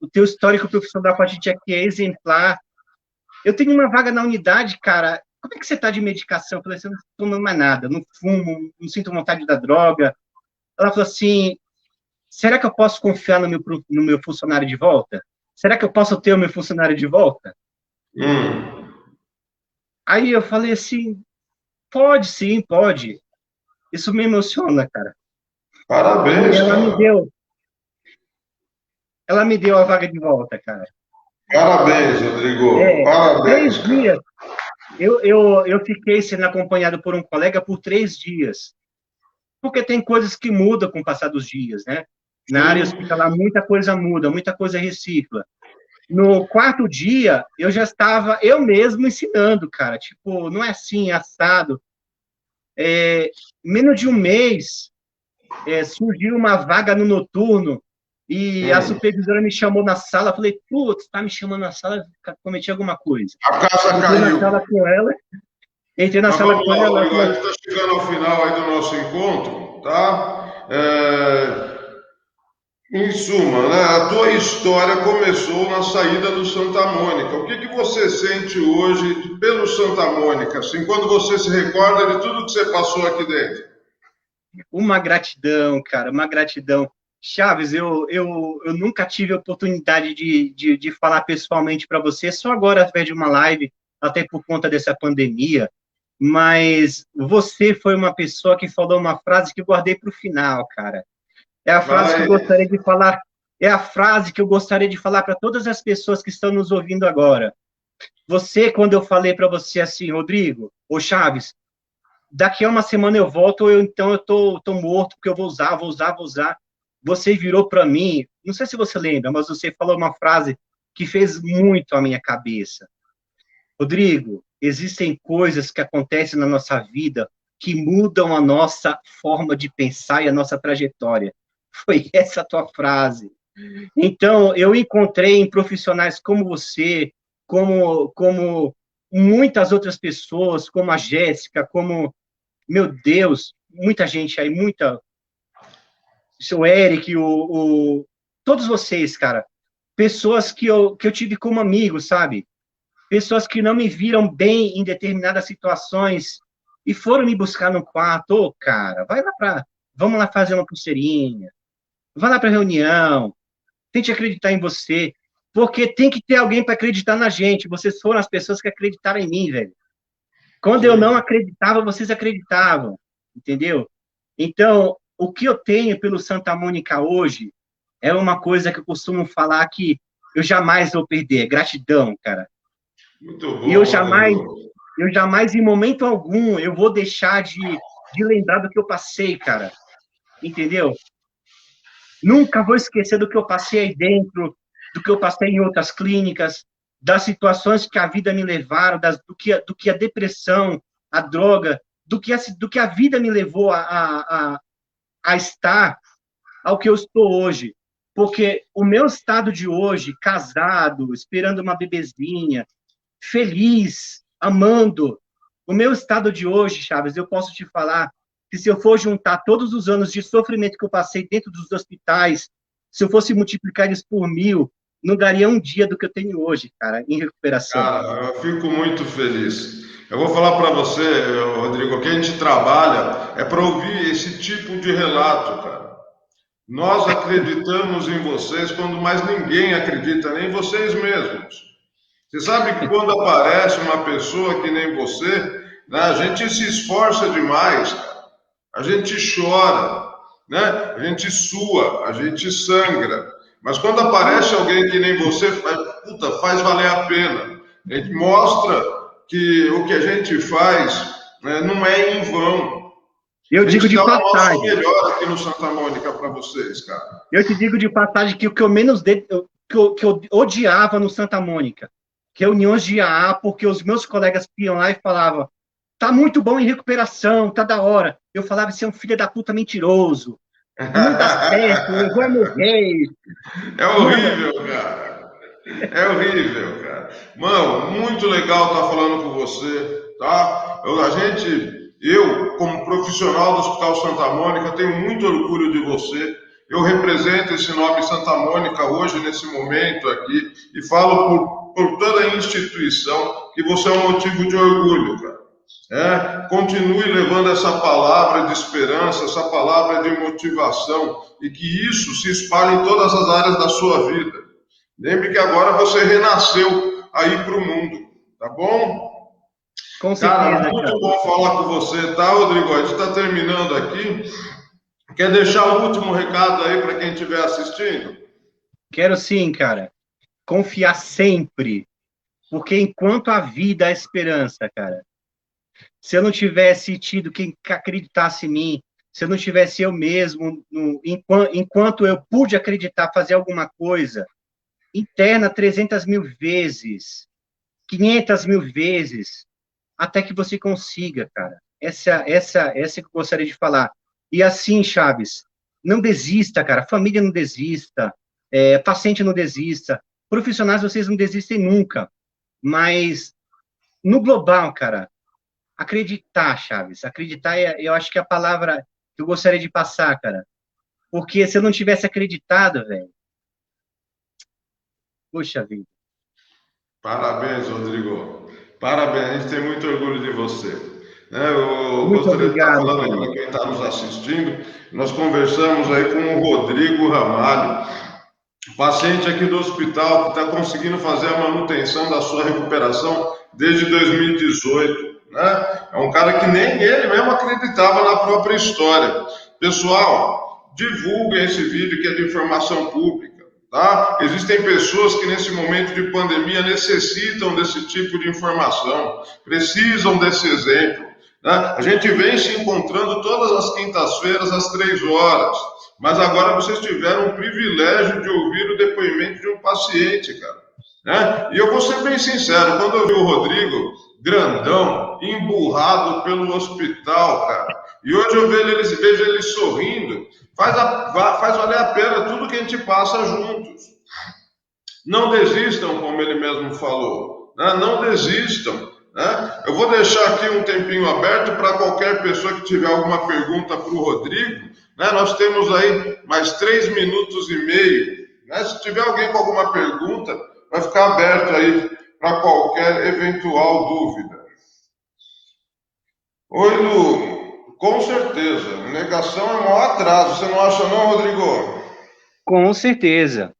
o teu histórico profissional com a gente aqui é exemplar. Eu tenho uma vaga na unidade, cara. Como é que você está de medicação? Eu falei assim, eu não tomo mais nada, não fumo, não sinto vontade da droga. Ela falou assim, será que eu posso confiar no meu funcionário de volta? Será que eu posso ter o meu funcionário de volta? Hum. Aí eu falei assim, pode sim, pode. Isso me emociona, cara. E Parabéns, cara. ela me deu a vaga de volta, cara. Parabéns, Rodrigo. Parabéns, 3 dias. cara. Eu fiquei sendo acompanhado por um colega por 3 dias. Porque tem coisas que mudam com o passar dos dias, né? Na área Sim. hospitalar, muita coisa muda, muita coisa recicla. No quarto dia, eu já estava eu mesmo ensinando, cara. Tipo, não é assim, é assado. Menos de um mês, surgiu uma vaga no noturno e a Hum. supervisora me chamou na sala. Falei, putz, tá me chamando na sala, cometi alguma coisa. A casa Entrei na caiu. sala com ela, entrei na Mas sala vamos com lá, ela, ela Rodrigo. A falou, gente está chegando ao final aí do nosso encontro, tá? Em suma, né, a tua história começou na saída do Santa Mônica. O que que você sente hoje pelo Santa Mônica, assim, quando você se recorda de tudo que você passou aqui dentro? uma gratidão, cara, uma gratidão. Chaves, eu nunca tive a oportunidade de falar pessoalmente para você, só agora através de uma live, até por conta dessa pandemia, mas você foi uma pessoa que falou uma frase que eu guardei para o final, cara. É a Fala frase que eu aí. gostaria de falar, é a frase que eu gostaria de falar para todas as pessoas que estão nos ouvindo agora. Você, quando eu falei para você assim, Rodrigo, ou Chaves, daqui a uma semana eu volto, ou então eu tô morto, porque eu vou usar. Você virou para mim, não sei se você lembra, mas você falou uma frase que fez muito a minha cabeça. Rodrigo, existem coisas que acontecem na nossa vida que mudam a nossa forma de pensar e a nossa trajetória. Foi essa a tua frase. Então, eu encontrei em profissionais como você, como muitas outras pessoas, como a Jéssica, como, meu Deus, muita gente aí, o seu Eric, todos vocês, cara, pessoas que eu tive como amigos, sabe? Pessoas que não me viram bem em determinadas situações e foram me buscar no quarto. Ô, cara, vamos lá fazer uma pulseirinha, vai lá para reunião, tente acreditar em você, porque tem que ter alguém para acreditar na gente. Vocês foram as pessoas que acreditaram em mim, velho. Quando eu não Sim. acreditava, vocês acreditavam, entendeu? Então, o que eu tenho pelo Santa Mônica hoje é uma coisa que eu costumo falar que eu jamais vou perder, gratidão, cara. Muito E eu bom, jamais, Rodrigo. eu jamais, em momento algum, eu vou deixar de lembrar do que eu passei, cara. Entendeu? Nunca vou esquecer do que eu passei aí dentro, do que eu passei em outras clínicas, das situações que a vida me levaram, do que a depressão, a droga, do que a vida me levou a estar ao que eu estou hoje. Porque o meu estado de hoje, casado, esperando uma bebezinha, feliz, amando, o meu estado de hoje, Chaves, eu posso te falar que se eu for juntar todos os anos de sofrimento que eu passei dentro dos hospitais, se eu fosse multiplicar eles por 1.000, não daria um dia do que eu tenho hoje, cara, em recuperação. Cara, eu fico muito feliz. Eu vou falar para você, Rodrigo, que a gente trabalha é para ouvir esse tipo de relato, cara. Nós acreditamos em vocês quando mais ninguém acredita, nem vocês mesmos. Você sabe que quando aparece uma pessoa que nem você, né, a gente se esforça demais, cara. A gente chora, né? A gente sua, a gente sangra. Mas quando aparece alguém que nem você, puta, faz valer a pena. A gente mostra que o que a gente faz, né, não é em vão. Eu A digo gente de dá o nosso passagem, melhor aqui no Santa Mônica para vocês, cara. eu te digo de passagem que o que eu menos que eu odiava no Santa Mônica, reuniões de AA, porque os meus colegas iam lá e falavam, tá muito bom em recuperação, tá da hora. Eu falava, você é um filho da puta mentiroso, não dá certo, eu vou morrer. É Mano, horrível, cara. É horrível, cara. Mano, muito legal estar falando com você, tá? Eu, como profissional do Hospital Santa Mônica, tenho muito orgulho de você. Eu represento esse nome Santa Mônica hoje, nesse momento aqui, e falo por toda a instituição que você é um motivo de orgulho, cara. Continue levando essa palavra de esperança, essa palavra de motivação, e que isso se espalhe em todas as áreas da sua vida. Lembre que agora você renasceu aí para o mundo, tá bom? com Cara, certeza, muito cara. bom falar com você, tá, Rodrigo? A gente está terminando aqui. Quer deixar o último recado aí para quem estiver assistindo? Quero sim, cara. confiar sempre, porque enquanto a vida, há esperança, cara. Se eu não tivesse tido quem acreditasse em mim, se eu não tivesse eu mesmo, enquanto eu pude acreditar, fazer alguma coisa, interna 300 mil vezes, 500 mil vezes, até que você consiga, cara. Essa que eu gostaria de falar. E assim, Chaves, não desista, cara. Família não desista, paciente não desista, profissionais vocês não desistem nunca. Mas no global, cara, acreditar, Chaves, acreditar, eu acho que é a palavra que eu gostaria de passar, cara. Porque se eu não tivesse acreditado, velho, poxa vida. Parabéns, Rodrigo. Parabéns, a gente tem muito orgulho de você. Né, eu Muito gostaria de estar obrigado, falando aqui para querido. quem está nos assistindo. Nós conversamos aí com o Rodrigo Ramalho, paciente aqui do hospital que está conseguindo fazer a manutenção da sua recuperação desde 2018. Né? É um cara que nem ele mesmo acreditava na própria história. Pessoal, divulguem esse vídeo que é de informação pública. Tá? Existem pessoas que nesse momento de pandemia necessitam desse tipo de informação, precisam desse exemplo. Né? A gente vem se encontrando todas as quintas-feiras às 3 horas, mas agora vocês tiveram o privilégio de ouvir o depoimento de um paciente, cara. Né? E eu vou ser bem sincero, quando eu vi o Rodrigo, grandão, emburrado pelo hospital, cara, e hoje eu vejo ele sorrindo, faz valer a pena tudo que a gente passa juntos. Não desistam, como ele mesmo falou, né? Não desistam. Né? Eu vou deixar aqui um tempinho aberto para qualquer pessoa que tiver alguma pergunta para o Rodrigo. Né? Nós temos aí mais 3 minutos e meio. Né? Se tiver alguém com alguma pergunta, vai ficar aberto aí para qualquer eventual dúvida. Oi, Lu. Com certeza. Negação é um maior atraso. Você não acha não, Rodrigo? Com certeza.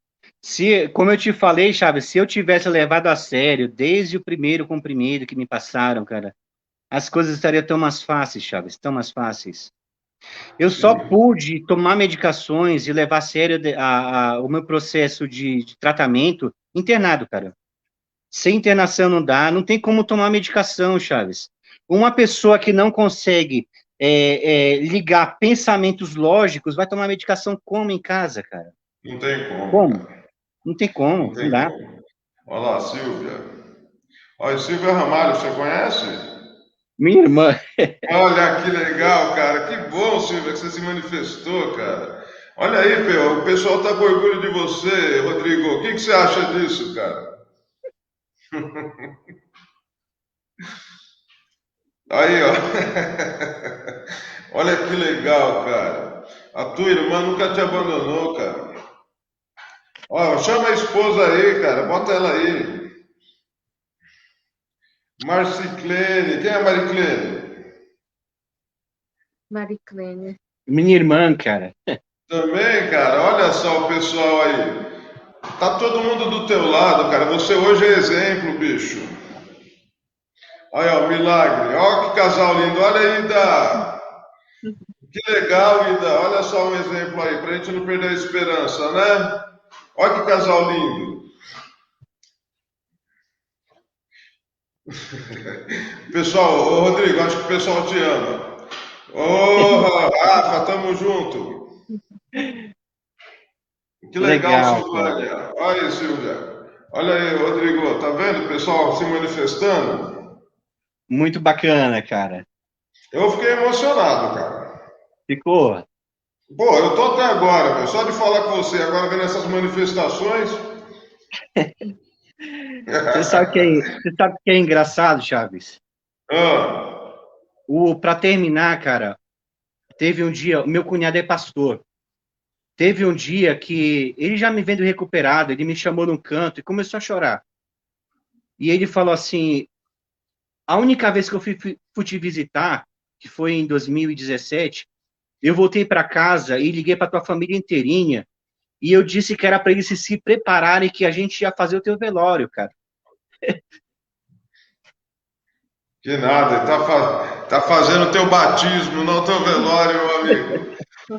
Como eu te falei, Chaves, se eu tivesse levado a sério desde o primeiro comprimido que me passaram, cara, as coisas estariam tão mais fáceis, Chaves, tão mais fáceis. Eu só Sim. pude tomar medicações e levar a sério o meu processo de tratamento internado, cara. Sem internação não dá, não tem como tomar medicação, Chaves. Uma pessoa que não consegue ligar pensamentos lógicos vai tomar medicação como em casa, cara? Não tem como, Como? cara. Não tem como, Não não tem dá. como. Olha lá, Silvia. Olha, Silvia Ramalho, você conhece? Minha irmã, Olha que legal, cara. Que bom, Silvia, que você se manifestou, cara. Olha aí, o pessoal tá com orgulho de você, Rodrigo. O que você acha disso, cara? Aí, ó. Olha que legal, cara. A tua irmã nunca te abandonou, cara. Ó, chama a esposa aí, cara. Bota ela aí. Marciclene. Quem é Mariclene? Mariclene. minha irmã, cara. Também, cara. Olha só o pessoal aí. Tá todo mundo do teu lado, cara. Você hoje é exemplo, bicho. Olha, o milagre. Olha que casal lindo. Olha aí, Ida. Que legal, Ida. Olha só um exemplo aí, pra gente não perder a esperança, né? Olha que casal lindo. Pessoal, ô Rodrigo, acho que o pessoal te ama. Ô, Rafa, tamo junto. Que legal, Legal, cara. Silvânia. Olha aí, Silvia. Olha aí, Rodrigo. Tá vendo o pessoal se manifestando? Muito bacana, cara. Eu fiquei emocionado, cara. Ficou. Pô, eu tô até agora, meu, só de falar com você, agora vendo essas manifestações. Você sabe o que é engraçado, Chaves? Ah, Para terminar, cara, teve um dia, o meu cunhado é pastor. Teve um dia que ele já me vendo recuperado, ele me chamou num canto e começou a chorar. E ele falou assim: a única vez que eu fui te visitar, que foi em 2017, eu voltei para casa e liguei para tua família inteirinha e eu disse que era para eles se prepararem que a gente ia fazer o teu velório, cara. que nada, tá fazendo teu batismo, não teu velório, meu amigo.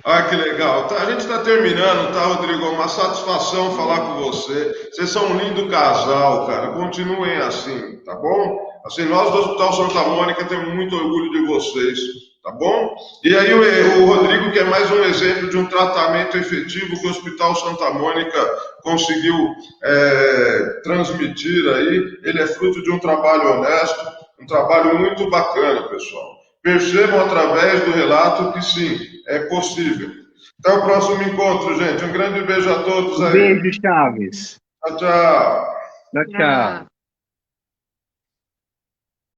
Olha que legal. Tá, a gente está terminando, tá, Rodrigo? É uma satisfação falar com você. Vocês são um lindo casal, cara. Continuem assim, tá bom? Assim, nós do Hospital Santa Mônica temos muito orgulho de vocês, tá bom? E aí o Rodrigo, que é mais um exemplo de um tratamento efetivo que o Hospital Santa Mônica conseguiu transmitir aí. Ele é fruto de um trabalho honesto, um trabalho muito bacana, pessoal. Percebam através do relato que sim, é possível. Até o próximo encontro, gente. Um grande beijo a todos aí. Beijo, Chaves. Tchau, tchau. Tchau, tchau.